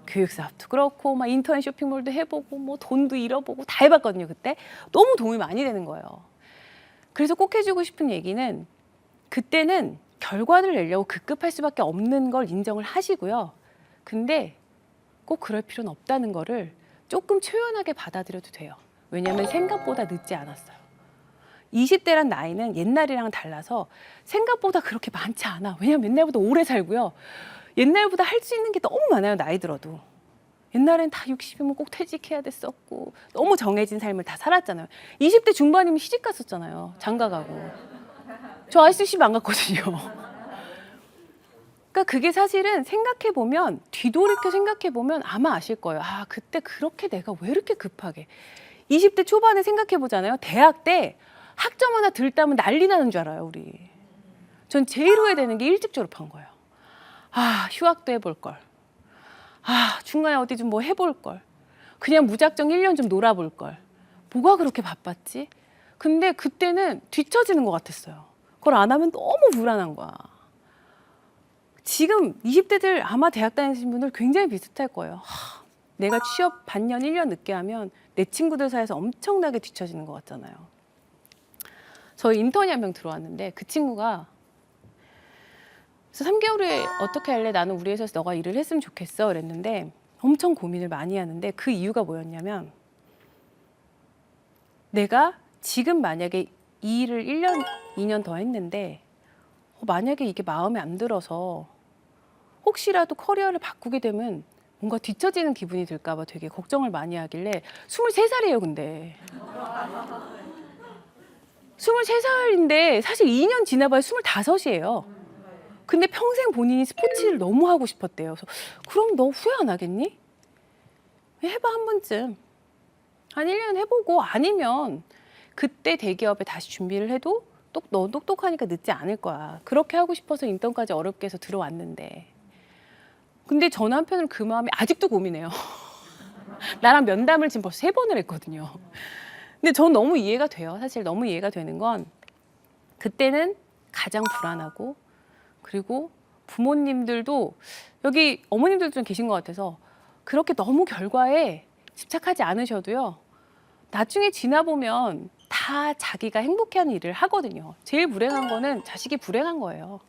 교육 사업도 그렇고 막 인터넷 쇼핑몰도 해보고 뭐 돈도 잃어보고 다 해봤거든요. 그때 너무 도움이 많이 되는 거예요. 그래서 꼭 해주고 싶은 얘기는 그때는 결과를 내려고 급급할 수밖에 없는 걸 인정을 하시고요. 근데 꼭 그럴 필요는 없다는 거를 조금 초연하게 받아들여도 돼요. 왜냐하면 생각보다 늦지 않았어요. 20대란 나이는 옛날이랑 달라서 생각보다 그렇게 많지 않아. 왜냐하면 옛날보다 오래 살고요. 옛날보다 할 수 있는 게 너무 많아요. 나이 들어도. 옛날엔 다 60이면 꼭 퇴직해야 됐었고 너무 정해진 삶을 다 살았잖아요. 20대 중반이면 시집 갔었잖아요. 장가 가고. 저 아직도 시집 안 갔거든요. 그러니까 그게 사실은 생각해보면 뒤돌이켜 생각해보면 아마 아실 거예요. 그때 그렇게 내가 왜 이렇게 급하게. 20대 초반에 생각해보잖아요. 대학 때 학점 하나 들 따면 난리 나는 줄 알아요. 우리. 전 제일 후회되는 게 일찍 졸업한 거예요. 휴학도 해볼 걸. 중간에 어디 좀 뭐 해볼 걸. 그냥 무작정 1년 좀 놀아볼 걸. 뭐가 그렇게 바빴지? 근데 그때는 뒤처지는 것 같았어요. 그걸 안 하면 너무 불안한 거야. 지금 20대들 아마 대학 다니시는 분들 굉장히 비슷할 거예요. 내가 취업 반년, 1년 늦게 하면 내 친구들 사이에서 엄청나게 뒤처지는 것 같잖아요. 저희 인턴이 한 명 들어왔는데 그 친구가 그래서 3개월 후에 어떻게 할래? 나는 우리 회사에서 너가 일을 했으면 좋겠어. 그랬는데 엄청 고민을 많이 하는데 그 이유가 뭐였냐면 내가 지금 만약에 이 일을 1년, 2년 더 했는데 만약에 이게 마음에 안 들어서 혹시라도 커리어를 바꾸게 되면 뭔가 뒤처지는 기분이 들까 봐 되게 걱정을 많이 하길래 23살이에요, 근데. 23살인데 사실 2년 지나봐야 25이에요. 근데 평생 본인이 스포츠를 너무 하고 싶었대요. 그래서 그럼 너 후회 안 하겠니? 해봐 한 번쯤. 한 1년 해보고 아니면 그때 대기업에 다시 준비를 해도 너 똑똑하니까 늦지 않을 거야. 그렇게 하고 싶어서 인턴까지 어렵게 해서 들어왔는데. 근데 전 한편으로 그 마음이 아직도 고민해요. 나랑 면담을 지금 벌써 3번을 했거든요. 근데 전 너무 이해가 돼요. 사실 너무 이해가 되는 건 그때는 가장 불안하고 그리고 부모님들도 여기 어머님들도 좀 계신 것 같아서 그렇게 너무 결과에 집착하지 않으셔도요. 나중에 지나보면 다 자기가 행복해하는 일을 하거든요. 제일 불행한 거는 자식이 불행한 거예요.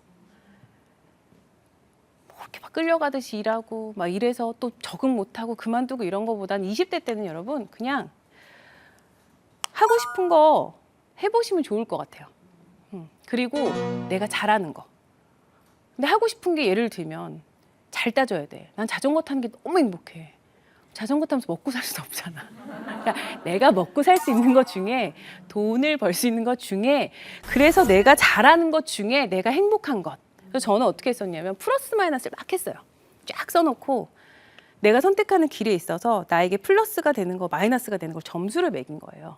뭐 이렇게 막 끌려가듯이 일하고 막 이래서 또 적응 못하고 그만두고 이런 거보다는 20대 때는 여러분 그냥 하고 싶은 거 해보시면 좋을 것 같아요. 그리고 내가 잘하는 거. 근데 하고 싶은 게 예를 들면 잘 따져야 돼. 난 자전거 타는 게 너무 행복해. 자전거 타면서 먹고 살 수는 없잖아. 그러니까 내가 먹고 살 수 있는 것 중에 돈을 벌 수 있는 것 중에 그래서 내가 잘하는 것 중에 내가 행복한 것. 그래서 저는 어떻게 했었냐면 플러스 마이너스를 막 했어요. 쫙 써놓고 내가 선택하는 길에 있어서 나에게 플러스가 되는 거 마이너스가 되는 걸 점수를 매긴 거예요.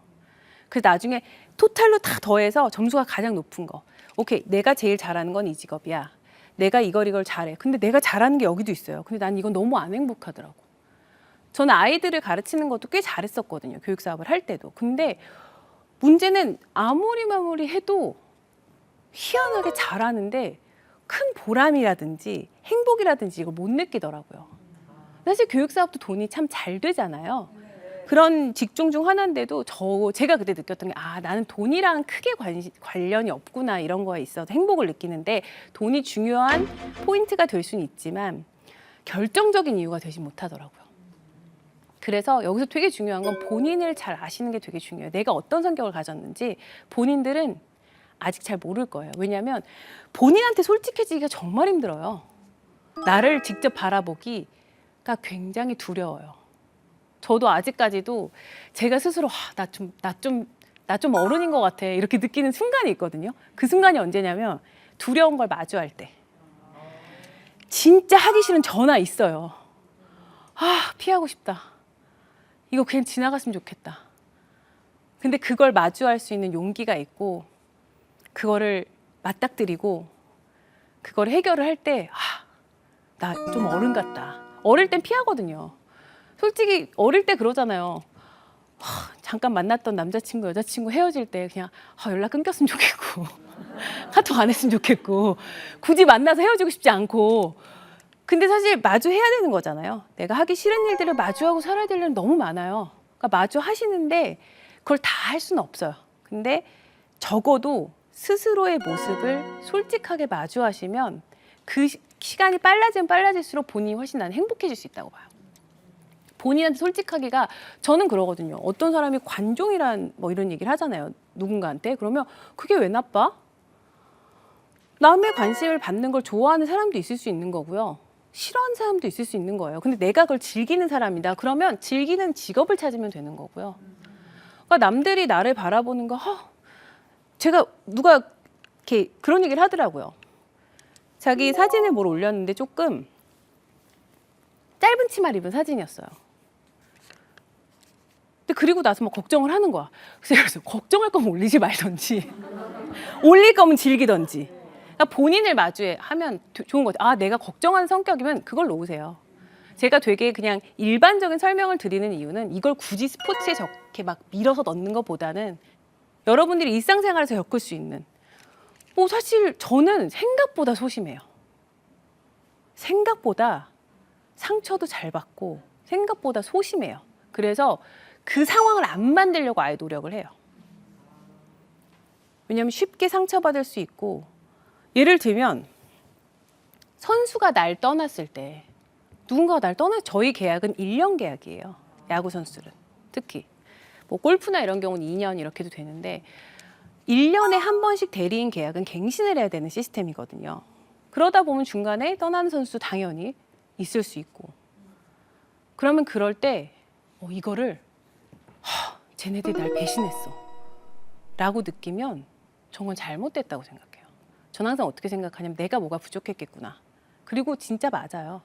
그래서 나중에 토탈로 다 더해서 점수가 가장 높은 거. 오케이, 내가 제일 잘하는 건 이 직업이야. 내가 이걸 잘해. 근데 내가 잘하는 게 여기도 있어요. 근데 난 이건 너무 안 행복하더라고. 저는 아이들을 가르치는 것도 꽤 잘했었거든요. 교육 사업을 할 때도. 근데 문제는 아무리 해도 희한하게 잘하는데 큰 보람이라든지 행복이라든지 이걸 못 느끼더라고요. 사실 교육 사업도 돈이 참 잘 되잖아요. 그런 직종 중 하나인데도 제가 그때 느꼈던 게 나는 돈이랑 크게 관련이 없구나 이런 거에 있어서 행복을 느끼는데 돈이 중요한 포인트가 될 수는 있지만 결정적인 이유가 되지 못하더라고요. 그래서 여기서 되게 중요한 건 본인을 잘 아시는 게 되게 중요해요. 내가 어떤 성격을 가졌는지 본인들은 아직 잘 모를 거예요. 왜냐하면 본인한테 솔직해지기가 정말 힘들어요. 나를 직접 바라보기가 굉장히 두려워요. 저도 아직까지도 제가 스스로 나 좀 어른인 것 같아 이렇게 느끼는 순간이 있거든요. 그 순간이 언제냐면 두려운 걸 마주할 때. 진짜 하기 싫은 전화 있어요. 피하고 싶다. 이거 그냥 지나갔으면 좋겠다. 근데 그걸 마주할 수 있는 용기가 있고 그거를 맞닥뜨리고 그걸 해결을 할 때 나 좀 어른 같다. 어릴 땐 피하거든요. 솔직히 어릴 때 그러잖아요. 잠깐 만났던 남자친구, 여자친구 헤어질 때 그냥 연락 끊겼으면 좋겠고 카톡 안 했으면 좋겠고 굳이 만나서 헤어지고 싶지 않고 근데 사실 마주해야 되는 거잖아요. 내가 하기 싫은 일들을 마주하고 살아야 될 일은 너무 많아요. 그러니까 마주하시는데 그걸 다 할 수는 없어요. 근데 적어도 스스로의 모습을 솔직하게 마주하시면 그 시간이 빨라지면 빨라질수록 본인이 훨씬 나는 행복해질 수 있다고 봐요. 본인한테 솔직하기가 저는 그러거든요. 어떤 사람이 관종이란 뭐 이런 얘기를 하잖아요. 누군가한테. 그러면 그게 왜 나빠? 남의 관심을 받는 걸 좋아하는 사람도 있을 수 있는 거고요. 싫어하는 사람도 있을 수 있는 거예요. 근데 내가 그걸 즐기는 사람이다. 그러면 즐기는 직업을 찾으면 되는 거고요. 그러니까 남들이 나를 바라보는 거 제가 누가 이렇게 그런 얘기를 하더라고요. 자기 사진을 뭘 올렸는데 조금 짧은 치마를 입은 사진이었어요. 근데 그리고 나서 막 걱정을 하는 거야. 그래서 걱정할 거면 올리지 말던지 올릴 거면 즐기던지. 그러니까 본인을 마주하면 좋은 거죠. 내가 걱정하는 성격이면 그걸 놓으세요. 제가 되게 그냥 일반적인 설명을 드리는 이유는 이걸 굳이 스포츠에 저렇게 막 밀어서 넣는 것보다는 여러분들이 일상생활에서 겪을 수 있는 사실 저는 생각보다 소심해요. 생각보다 상처도 잘 받고 생각보다 소심해요. 그래서 그 상황을 안 만들려고 아예 노력을 해요. 왜냐하면 쉽게 상처받을 수 있고 예를 들면 선수가 날 떠났을 때 누군가가 날 저희 계약은 1년 계약이에요. 야구 선수들은 특히 뭐 골프나 이런 경우는 2년 이렇게도 되는데 1년에 한 번씩 대리인 계약은 갱신을 해야 되는 시스템이거든요. 그러다 보면 중간에 떠나는 선수 당연히 있을 수 있고 그러면 그럴 때 이거를 쟤네들이 날 배신했어 라고 느끼면 정말 잘못됐다고 생각해요. 저는 항상 어떻게 생각하냐면 내가 뭐가 부족했겠구나. 그리고 진짜 맞아요.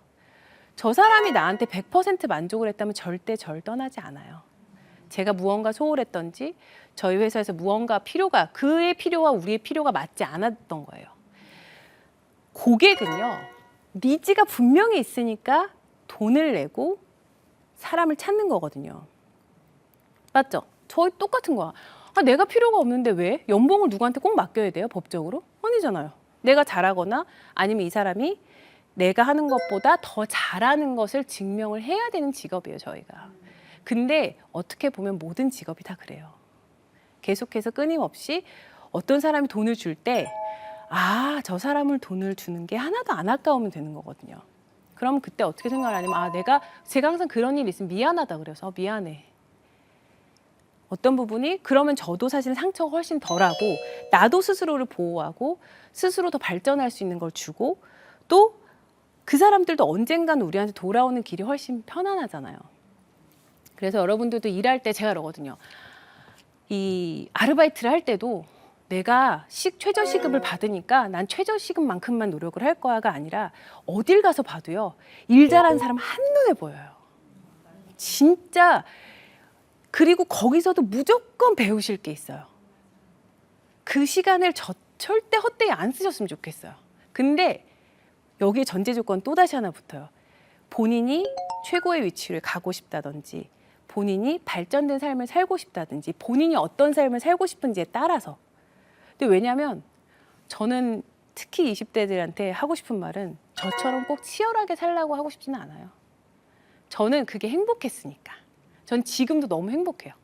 저 사람이 나한테 100% 만족을 했다면 절대 절 떠나지 않아요. 제가 무언가 소홀했던지 저희 회사에서 무언가 필요가 그의 필요와 우리의 필요가 맞지 않았던 거예요. 고객은요. 니즈가 분명히 있으니까 돈을 내고 사람을 찾는 거거든요. 맞죠? 저희 똑같은 거야. 내가 필요가 없는데 왜? 연봉을 누구한테 꼭 맡겨야 돼요? 법적으로? 아니잖아요. 내가 잘하거나 아니면 이 사람이 내가 하는 것보다 더 잘하는 것을 증명을 해야 되는 직업이에요, 저희가. 근데 어떻게 보면 모든 직업이 다 그래요. 계속해서 끊임없이 어떤 사람이 돈을 줄 때 저 사람을 돈을 주는 게 하나도 안 아까우면 되는 거거든요. 그럼 그때 어떻게 생각을 하냐면 제가 항상 그런 일이 있으면 미안하다 그래서 미안해. 어떤 부분이 그러면 저도 사실 상처가 훨씬 덜하고 나도 스스로를 보호하고 스스로 더 발전할 수 있는 걸 주고 또 그 사람들도 언젠간 우리한테 돌아오는 길이 훨씬 편안하잖아요. 그래서 여러분들도 일할 때 제가 그러거든요. 이 아르바이트를 할 때도 내가 최저시급을 받으니까 난 최저시급만큼만 노력을 할 거야가 아니라 어딜 가서 봐도요. 일 잘하는 사람 한눈에 보여요. 진짜. 그리고 거기서도 무조건 배우실 게 있어요. 그 시간을 절대 헛되이 안 쓰셨으면 좋겠어요. 근데 여기에 전제 조건 또다시 하나 붙어요. 본인이 최고의 위치를 가고 싶다든지 본인이 발전된 삶을 살고 싶다든지 본인이 어떤 삶을 살고 싶은지에 따라서. 근데 왜냐하면 저는 특히 20대들한테 하고 싶은 말은 저처럼 꼭 치열하게 살라고 하고 싶지는 않아요. 저는 그게 행복했으니까. 전 지금도 너무 행복해요.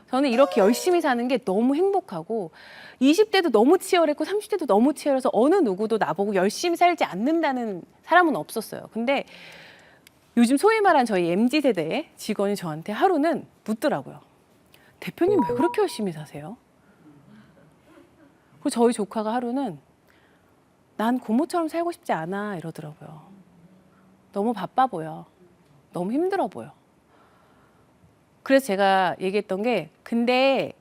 저는 이렇게 열심히 사는 게 너무 행복하고 20대도 너무 치열했고 30대도 너무 치열해서 어느 누구도 나보고 열심히 살지 않는다는 사람은 없었어요. 근데 요즘 소위 말한 저희 MZ세대의 직원이 저한테 하루는 묻더라고요. 대표님 왜 그렇게 열심히 사세요? 그리고 저희 조카가 하루는 난 고모처럼 살고 싶지 않아 이러더라고요. 너무 바빠 보여. 너무 힘들어 보여. 그래서 제가 얘기했던 게 근데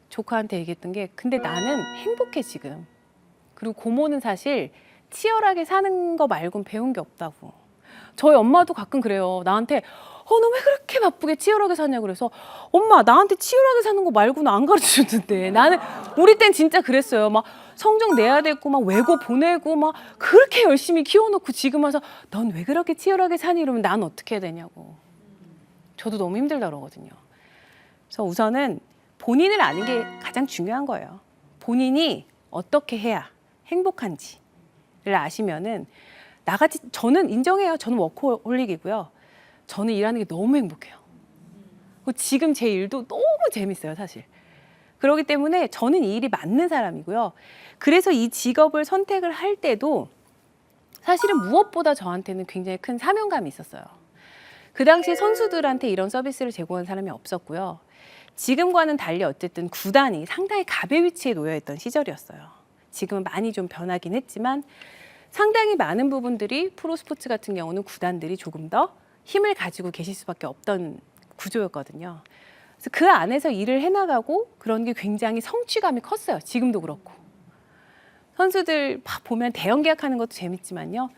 조카한테 얘기했던 게 근데 나는 행복해 지금. 그리고 고모는 사실 치열하게 사는 거 말고는 배운 게 없다고. 저희 엄마도 가끔 그래요. 나한테 너 왜 그렇게 바쁘게 치열하게 사냐고 그래서 엄마 나한테 치열하게 사는 거 말고는 안 가르쳐줬는데 나는 우리 땐 진짜 그랬어요. 막 성적 내야 되고 막 외고 보내고 막 그렇게 열심히 키워놓고 지금 와서 넌 왜 그렇게 치열하게 사니 이러면 난 어떻게 해야 되냐고. 저도 너무 힘들다 그러거든요. 그래서 우선은 본인을 아는 게 가장 중요한 거예요. 본인이 어떻게 해야 행복한지를 아시면은 나같이 저는 인정해요. 저는 워커홀릭이고요. 저는 일하는 게 너무 행복해요. 그리고 지금 제 일도 너무 재밌어요, 사실. 그렇기 때문에 저는 이 일이 맞는 사람이고요. 그래서 이 직업을 선택을 할 때도 사실은 무엇보다 저한테는 굉장히 큰 사명감이 있었어요. 그 당시에 선수들한테 이런 서비스를 제공한 사람이 없었고요. 지금과는 달리 어쨌든 구단이 상당히 갑의 위치에 놓여 있던 시절이었어요. 지금은 많이 좀 변하긴 했지만 상당히 많은 부분들이 프로스포츠 같은 경우는 구단들이 조금 더 힘을 가지고 계실 수밖에 없던 구조였거든요. 그래서 그 안에서 일을 해나가고 그런 게 굉장히 성취감이 컸어요. 지금도 그렇고. 선수들 보면 대형 계약하는 것도 재밌지만요.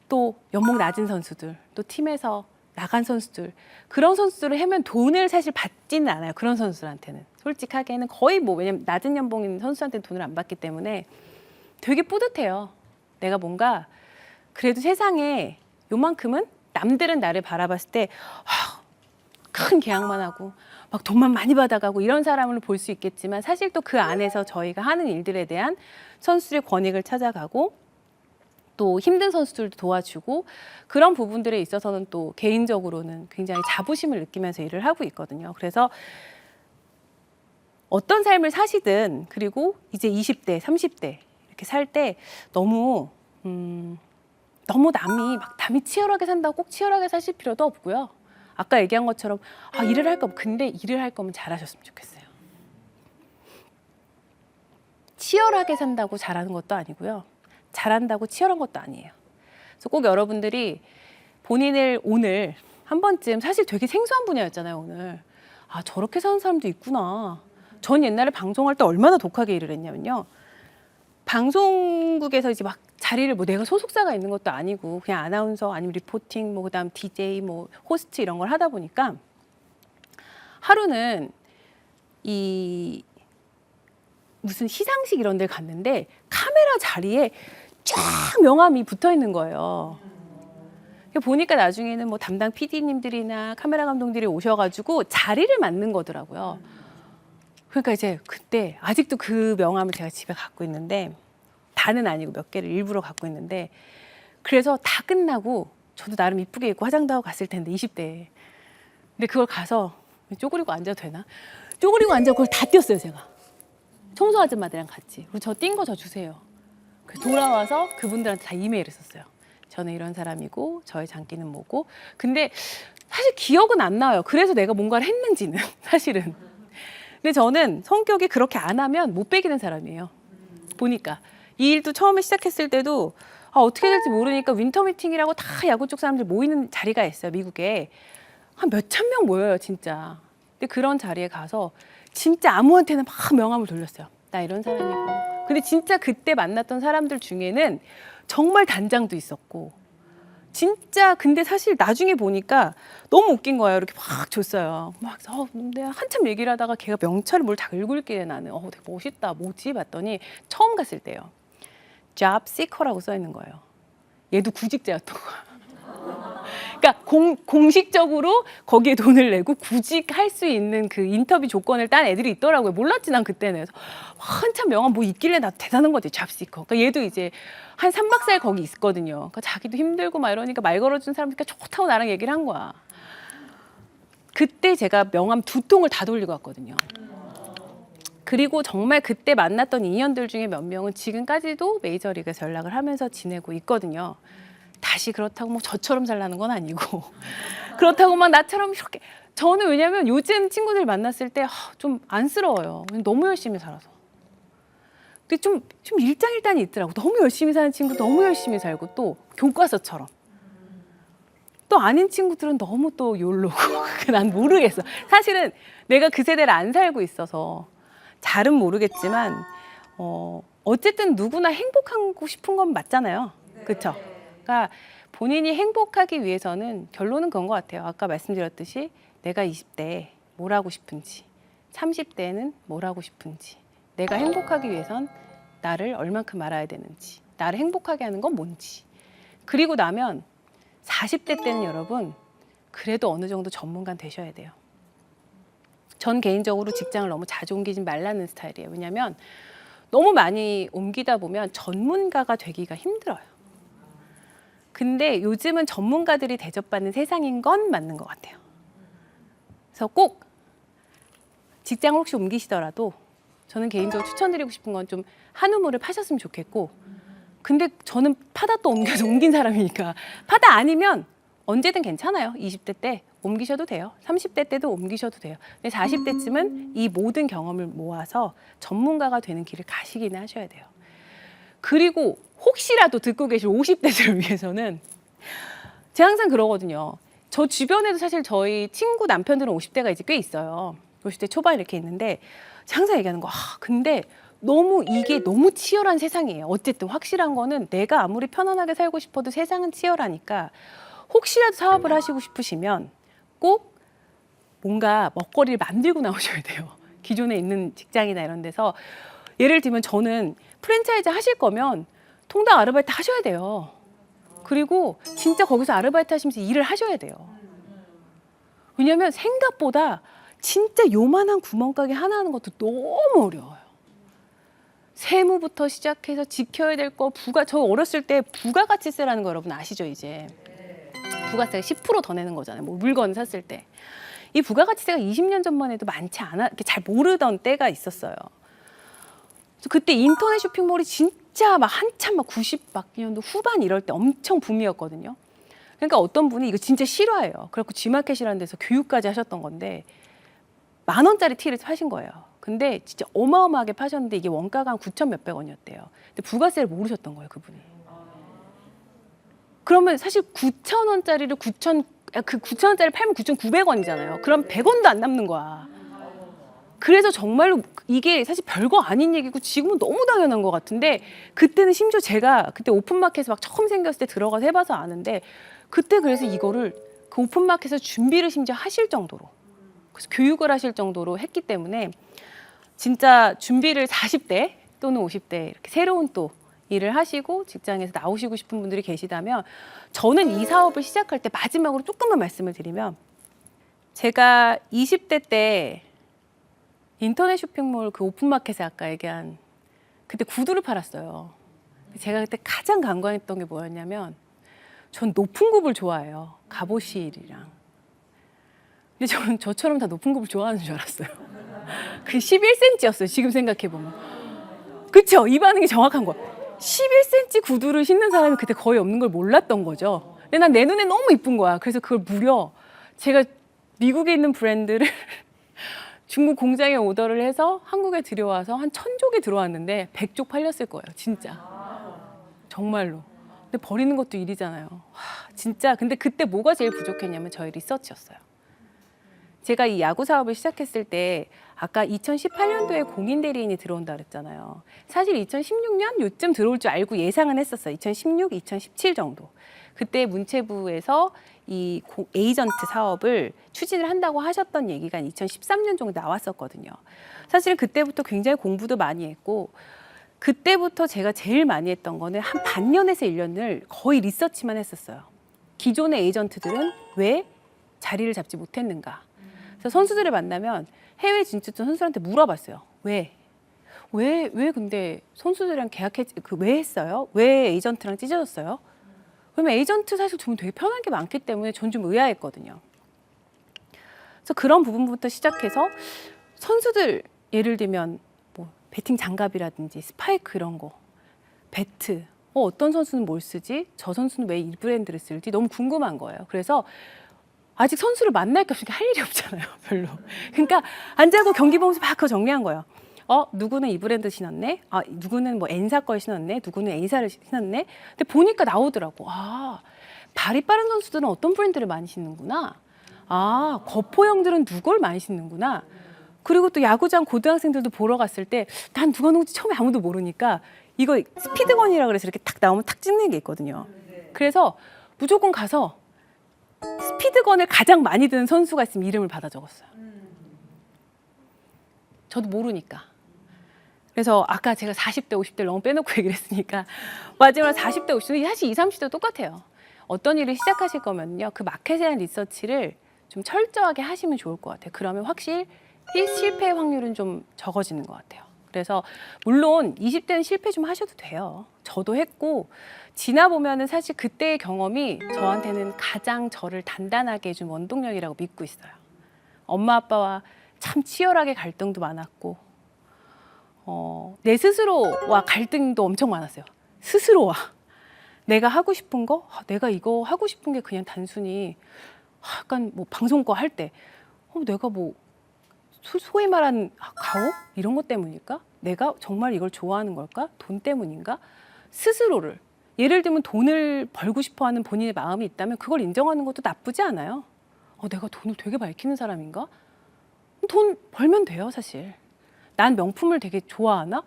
또 연봉 낮은 선수들, 또 팀에서 나간 선수들 그런 선수들을 하면 돈을 사실 받지는 않아요. 그런 선수들한테는 솔직하게는 거의 왜냐면 낮은 연봉인 선수한테는 돈을 안 받기 때문에 되게 뿌듯해요. 내가 뭔가 그래도 세상에 요만큼은 남들은 나를 바라봤을 때 큰 계약만 하고 막 돈만 많이 받아가고 이런 사람을 볼 수 있겠지만 사실 또 그 안에서 저희가 하는 일들에 대한 선수들의 권익을 찾아가고 또 힘든 선수들도 도와주고 그런 부분들에 있어서는 또 개인적으로는 굉장히 자부심을 느끼면서 일을 하고 있거든요. 그래서 어떤 삶을 사시든 그리고 이제 20대, 30대 이렇게 살 때 너무 남이 치열하게 산다고 꼭 치열하게 사실 필요도 없고요. 아까 얘기한 것처럼 일을 할 거면 근데 일을 할 거면 잘하셨으면 좋겠어요. 치열하게 산다고 잘하는 것도 아니고요. 잘한다고 치열한 것도 아니에요. 그래서 꼭 여러분들이 본인을 오늘 한 번쯤 사실 되게 생소한 분야였잖아요, 오늘. 아, 저렇게 사는 사람도 있구나. 전 옛날에 방송할 때 얼마나 독하게 일을 했냐면요. 방송국에서 이제 막 자리를 뭐 내가 소속사가 있는 것도 아니고 그냥 아나운서 아니면 리포팅 뭐 그다음 DJ 뭐 호스트 이런 걸 하다 보니까 하루는 이 무슨 시상식 이런 데 갔는데 카메라 자리에 쫙 명함이 붙어 있는 거예요. 보니까 나중에는 뭐 담당 PD님들이나 카메라 감독들이 오셔가지고 자리를 맡는 거더라고요. 그러니까 이제 그때 아직도 그 명함을 제가 집에 갖고 있는데 다는 아니고 몇 개를 일부러 갖고 있는데 그래서 다 끝나고 저도 나름 이쁘게 입고 화장도 하고 갔을 텐데 20대에 근데 그걸 가서 쪼그리고 앉아도 되나? 쪼그리고 앉아 그걸 다 띄었어요 제가. 청소 아줌마들이랑 같이. 그리고 저 띈 거 저 주세요. 그래서 돌아와서 그분들한테 다 이메일을 썼어요. 저는 이런 사람이고 저의 장기는 뭐고. 근데 사실 기억은 안 나요. 그래서 내가 뭔가를 했는지는 사실은. 근데 저는 성격이 그렇게 안 하면 못 베기는 사람이에요. 보니까 이 일도 처음에 시작했을 때도 어떻게 될지 모르니까 윈터 미팅이라고 다 야구 쪽 사람들 모이는 자리가 있어요. 미국에. 한 몇천 명 모여요 진짜. 근데 그런 자리에 가서 진짜 아무한테나 막 명함을 돌렸어요. 나 이런 사람이고. 근데 진짜 그때 만났던 사람들 중에는 정말 단장도 있었고 진짜 근데 사실 나중에 보니까 너무 웃긴 거예요. 이렇게 막 줬어요. 막 내가 한참 얘기를 하다가 걔가 명찰을 뭘 다 읽고 있길래 나는 되게 멋있다. 뭐지? 봤더니 처음 갔을 때요. Job seeker라고 써 있는 거예요. 얘도 구직자였던 거야. 그러니까 공식적으로 거기에 돈을 내고 구직할 수 있는 그 인터뷰 조건을 딴 애들이 있더라고요. 몰랐지 난 그때는. 그래서 한참 명함 뭐 있길래 나 대단한 거지 잡시커. 그러니까 얘도 이제 한 3박 4일 거기 있거든요. 그러니까 자기도 힘들고 막 이러니까 말 걸어준 사람이니까 좋다고 나랑 얘기를 한 거야. 그때 제가 명함 2통을 다 돌리고 왔거든요. 그리고 정말 그때 만났던 인연들 중에 몇 명은 지금까지도 메이저리그에서 연락을 하면서 지내고 있거든요. 다시 그렇다고 뭐 저처럼 잘나는 건 아니고 그렇다고 막 나처럼 이렇게 저는 왜냐면 요즘 친구들 만났을 때 좀 안쓰러워요. 너무 열심히 살아서. 근데 좀 일장일단이 있더라고. 너무 열심히 사는 친구 너무 열심히 살고 또 교과서처럼. 또 아닌 친구들은 너무 또 욜로고 난 모르겠어. 사실은 내가 그 세대를 안 살고 있어서 잘은 모르겠지만 어쨌든 누구나 행복하고 싶은 건 맞잖아요. 그렇죠? 그러니까 본인이 행복하기 위해서는 결론은 그런 것 같아요. 아까 말씀드렸듯이 내가 20대에 뭘 하고 싶은지 30대에는 뭘 하고 싶은지 내가 행복하기 위해선 나를 얼만큼 알아야 되는지 나를 행복하게 하는 건 뭔지 그리고 나면 40대 때는 여러분 그래도 어느 정도 전문가는 되셔야 돼요. 전 개인적으로 직장을 너무 자주 옮기지 말라는 스타일이에요. 왜냐하면 너무 많이 옮기다 보면 전문가가 되기가 힘들어요. 근데 요즘은 전문가들이 대접받는 세상인 건 맞는 것 같아요. 그래서 꼭 직장을 혹시 옮기시더라도 저는 개인적으로 추천드리고 싶은 건 좀 한우물을 파셨으면 좋겠고 근데 저는 파다 또 옮긴 사람이니까 파다 아니면 언제든 괜찮아요. 20대 때 옮기셔도 돼요. 30대 때도 옮기셔도 돼요. 근데 40대쯤은 이 모든 경험을 모아서 전문가가 되는 길을 가시기는 하셔야 돼요. 그리고 혹시라도 듣고 계실 50대들을 위해서는 제가 항상 그러거든요. 저 주변에도 사실 저희 친구 남편들은 50대가 이제 꽤 있어요. 50대 초반 이렇게 있는데 제가 항상 얘기하는 거 근데 너무 이게 너무 치열한 세상이에요. 어쨌든 확실한 거는 내가 아무리 편안하게 살고 싶어도 세상은 치열하니까 혹시라도 사업을 하시고 싶으시면 꼭 뭔가 먹거리를 만들고 나오셔야 돼요. 기존에 있는 직장이나 이런 데서 예를 들면 저는 프랜차이즈 하실 거면 통당 아르바이트 하셔야 돼요. 그리고 진짜 거기서 아르바이트 하시면서 일을 하셔야 돼요. 왜냐하면 생각보다 진짜 요만한 구멍가게 하나 하는 것도 너무 어려워요. 세무부터 시작해서 지켜야 될 거, 저 어렸을 때 부가가치세라는 거 여러분 아시죠 이제? 부가세가 10% 더 내는 거잖아요. 뭐 물건 샀을 때. 이 부가가치세가 20년 전만 해도 많지 않아, 이렇게 잘 모르던 때가 있었어요. 그래서 그때 인터넷 쇼핑몰이 진짜 막 한참 막 90년도 후반 이럴 때 엄청 붐이었거든요. 그러니까 어떤 분이 이거 진짜 싫어해요. 그래갖고 G마켓이라는 데서 교육까지 하셨던 건데 10,000원짜리 티를 파신 거예요. 근데 진짜 어마어마하게 파셨는데 이게 원가가 한 9,000 몇백 원이었대요. 근데 부가세를 모르셨던 거예요, 그분이. 그러면 사실 9,000원짜리를 그 9,000원짜리 팔면 9,900원이잖아요. 그럼 100원도 안 남는 거야. 그래서 정말로 이게 사실 별거 아닌 얘기고 지금은 너무 당연한 것 같은데 그때는 심지어 제가 그때 오픈마켓에서 막 처음 생겼을 때 들어가서 해봐서 아는데 그때 그래서 이거를 그 오픈마켓에서 준비를 심지어 하실 정도로 그래서 교육을 하실 정도로 했기 때문에 진짜 준비를 40대 또는 50대 이렇게 새로운 또 일을 하시고 직장에서 나오시고 싶은 분들이 계시다면 저는 이 사업을 시작할 때 마지막으로 조금만 말씀을 드리면 제가 20대 때 인터넷 쇼핑몰 그 오픈마켓에 아까 얘기한 그때 구두를 팔았어요. 제가 그때 가장 간과했던 게 뭐였냐면 전 높은 굽을 좋아해요. 갑오실이랑. 근데 저는 저처럼 다 높은 굽을 좋아하는 줄 알았어요. 그게 11cm였어요. 지금 생각해보면. 그쵸? 이 반응이 정확한 거야. 11cm 구두를 신는 사람이 그때 거의 없는 걸 몰랐던 거죠. 근데 난 내 눈에 너무 이쁜 거야. 그래서 그걸 무려 제가 미국에 있는 브랜드를 중국 공장에 오더를 해서 한국에 들여와서 한 1,000족이 들어왔는데 100족 팔렸을 거예요. 진짜. 정말로. 근데 버리는 것도 일이잖아요. 와, 진짜. 근데 그때 뭐가 제일 부족했냐면 저의 리서치였어요. 제가 이 야구 사업을 시작했을 때 아까 2018년도에 공인 대리인이 들어온다 그랬잖아요. 사실 2016년 요쯤 들어올 줄 알고 예상은 했었어요. 2016, 2017 정도. 그때 문체부에서 이 에이전트 사업을 추진을 한다고 하셨던 얘기가 2013년 정도 나왔었거든요. 사실 그때부터 굉장히 공부도 많이 했고 그때부터 제가 제일 많이 했던 거는 한 반년에서 1년을 거의 리서치만 했었어요. 기존의 에이전트들은 왜 자리를 잡지 못했는가. 그래서 선수들을 만나면 해외 진출전 선수들한테 물어봤어요. 왜 근데 선수들이랑 왜 했어요? 왜 에이전트랑 찢어졌어요? 그러면 에이전트 사실 저는 되게 편한 게 많기 때문에 전 좀 의아했거든요. 그래서 그런 부분부터 시작해서 선수들 예를 들면 뭐 배팅 장갑이라든지 스파이크 이런 거, 배트, 어떤 선수는 뭘 쓰지? 저 선수는 왜 이 브랜드를 쓸지? 너무 궁금한 거예요. 그래서 아직 선수를 만날 게 없으니까 할 일이 없잖아요, 별로. 그러니까 앉아고 경기 보면서 막 그거 정리한 거예요. 누구는 이 브랜드 신었네? 누구는 뭐 N사 걸 신었네? 누구는 A사를 신었네? 근데 보니까 나오더라고. 발이 빠른 선수들은 어떤 브랜드를 많이 신는구나. 거포형들은 누굴 많이 신는구나. 그리고 또 야구장 고등학생들도 보러 갔을 때 난 누가 누군지 처음에 아무도 모르니까 이거 스피드건이라 그래서 이렇게 탁 나오면 탁 찍는 게 있거든요. 그래서 무조건 가서 스피드건을 가장 많이 드는 선수가 있으면 이름을 받아 적었어요. 저도 모르니까. 그래서 아까 제가 40대, 50대를 너무 빼놓고 얘기를 했으니까 마지막으로 40대, 50대, 사실 20, 30대도 똑같아요. 어떤 일을 시작하실 거면요. 그 마켓에 대한 리서치를 좀 철저하게 하시면 좋을 것 같아요. 그러면 확실히 실패 확률은 좀 적어지는 것 같아요. 그래서 물론 20대는 실패 좀 하셔도 돼요. 저도 했고 지나보면은 사실 그때의 경험이 저한테는 가장 저를 단단하게 해준 원동력이라고 믿고 있어요. 엄마 아빠와 참 치열하게 갈등도 많았고 내 스스로와 갈등도 엄청 많았어요. 스스로와 내가 하고 싶은 거, 내가 이거 하고 싶은 게 그냥 단순히 약간 뭐 방송거 할 때 내가 뭐 소위 말하는 가오 이런 것 때문일까? 내가 정말 이걸 좋아하는 걸까? 돈 때문인가? 스스로를 예를 들면 돈을 벌고 싶어하는 본인의 마음이 있다면 그걸 인정하는 것도 나쁘지 않아요. 내가 돈을 되게 밝히는 사람인가? 돈 벌면 돼요, 사실. 난 명품을 되게 좋아하나?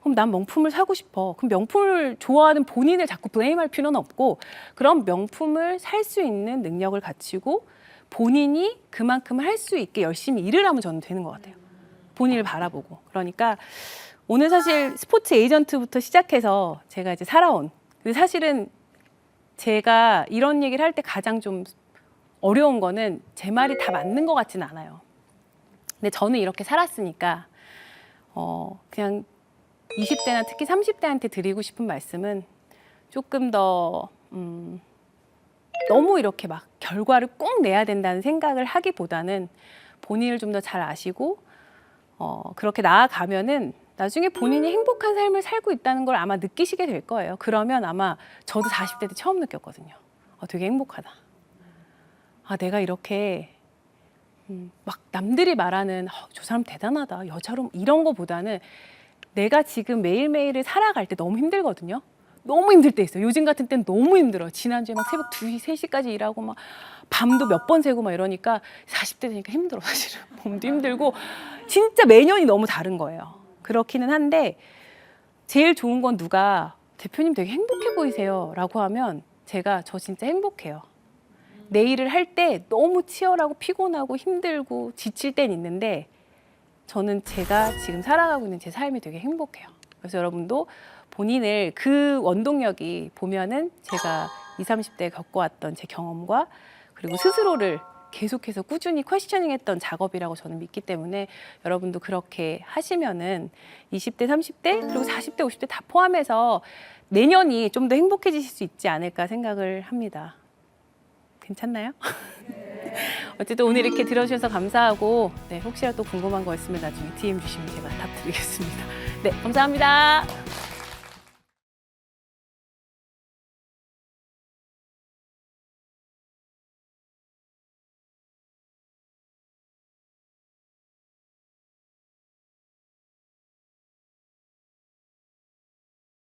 그럼 난 명품을 사고 싶어. 그럼 명품을 좋아하는 본인을 자꾸 블레임할 필요는 없고 그럼 명품을 살 수 있는 능력을 갖추고 본인이 그만큼 할 수 있게 열심히 일을 하면 저는 되는 것 같아요. 본인을 바라보고. 그러니까 오늘 사실 스포츠 에이전트부터 시작해서 제가 이제 살아온. 근데 사실은 제가 이런 얘기를 할 때 가장 좀 어려운 거는 제 말이 다 맞는 것 같지는 않아요. 근데 저는 이렇게 살았으니까 그냥 20대나 특히 30대한테 드리고 싶은 말씀은 조금 더 너무 이렇게 막 결과를 꼭 내야 된다는 생각을 하기보다는 본인을 좀 더 잘 아시고 그렇게 나아가면은 나중에 본인이 행복한 삶을 살고 있다는 걸 아마 느끼시게 될 거예요. 그러면 아마 저도 40대 때 처음 느꼈거든요. 되게 행복하다. 내가 이렇게 막 남들이 말하는 저 사람 대단하다, 여자로 이런 거보다는 내가 지금 매일매일을 살아갈 때 너무 힘들거든요. 너무 힘들 때 있어요. 요즘 같은 때는 너무 힘들어요. 지난주에 막 새벽 2시, 3시까지 일하고 막 밤도 몇 번 새고 막 이러니까 40대 되니까 힘들어 사실은. 몸도 힘들고 진짜 매년이 너무 다른 거예요. 그렇기는 한데 제일 좋은 건 누가 대표님 되게 행복해 보이세요 라고 하면 제가 저 진짜 행복해요. 내 일을 할 때 너무 치열하고 피곤하고 힘들고 지칠 땐 있는데 저는 제가 지금 살아가고 있는 제 삶이 되게 행복해요. 그래서 여러분도 본인을 그 원동력이 보면은 제가 20, 30대에 겪어왔던 제 경험과 그리고 스스로를 계속해서 꾸준히 퀘스처닝했던 작업이라고 저는 믿기 때문에 여러분도 그렇게 하시면은 20대, 30대 그리고 40대, 50대 다 포함해서 내년이 좀 더 행복해지실 수 있지 않을까 생각을 합니다. 괜찮나요? 어쨌든 오늘 이렇게 들어주셔서 감사하고 네, 혹시라도 궁금한 거 있으면 나중에 DM 주시면 제가 답드리겠습니다. 네, 감사합니다.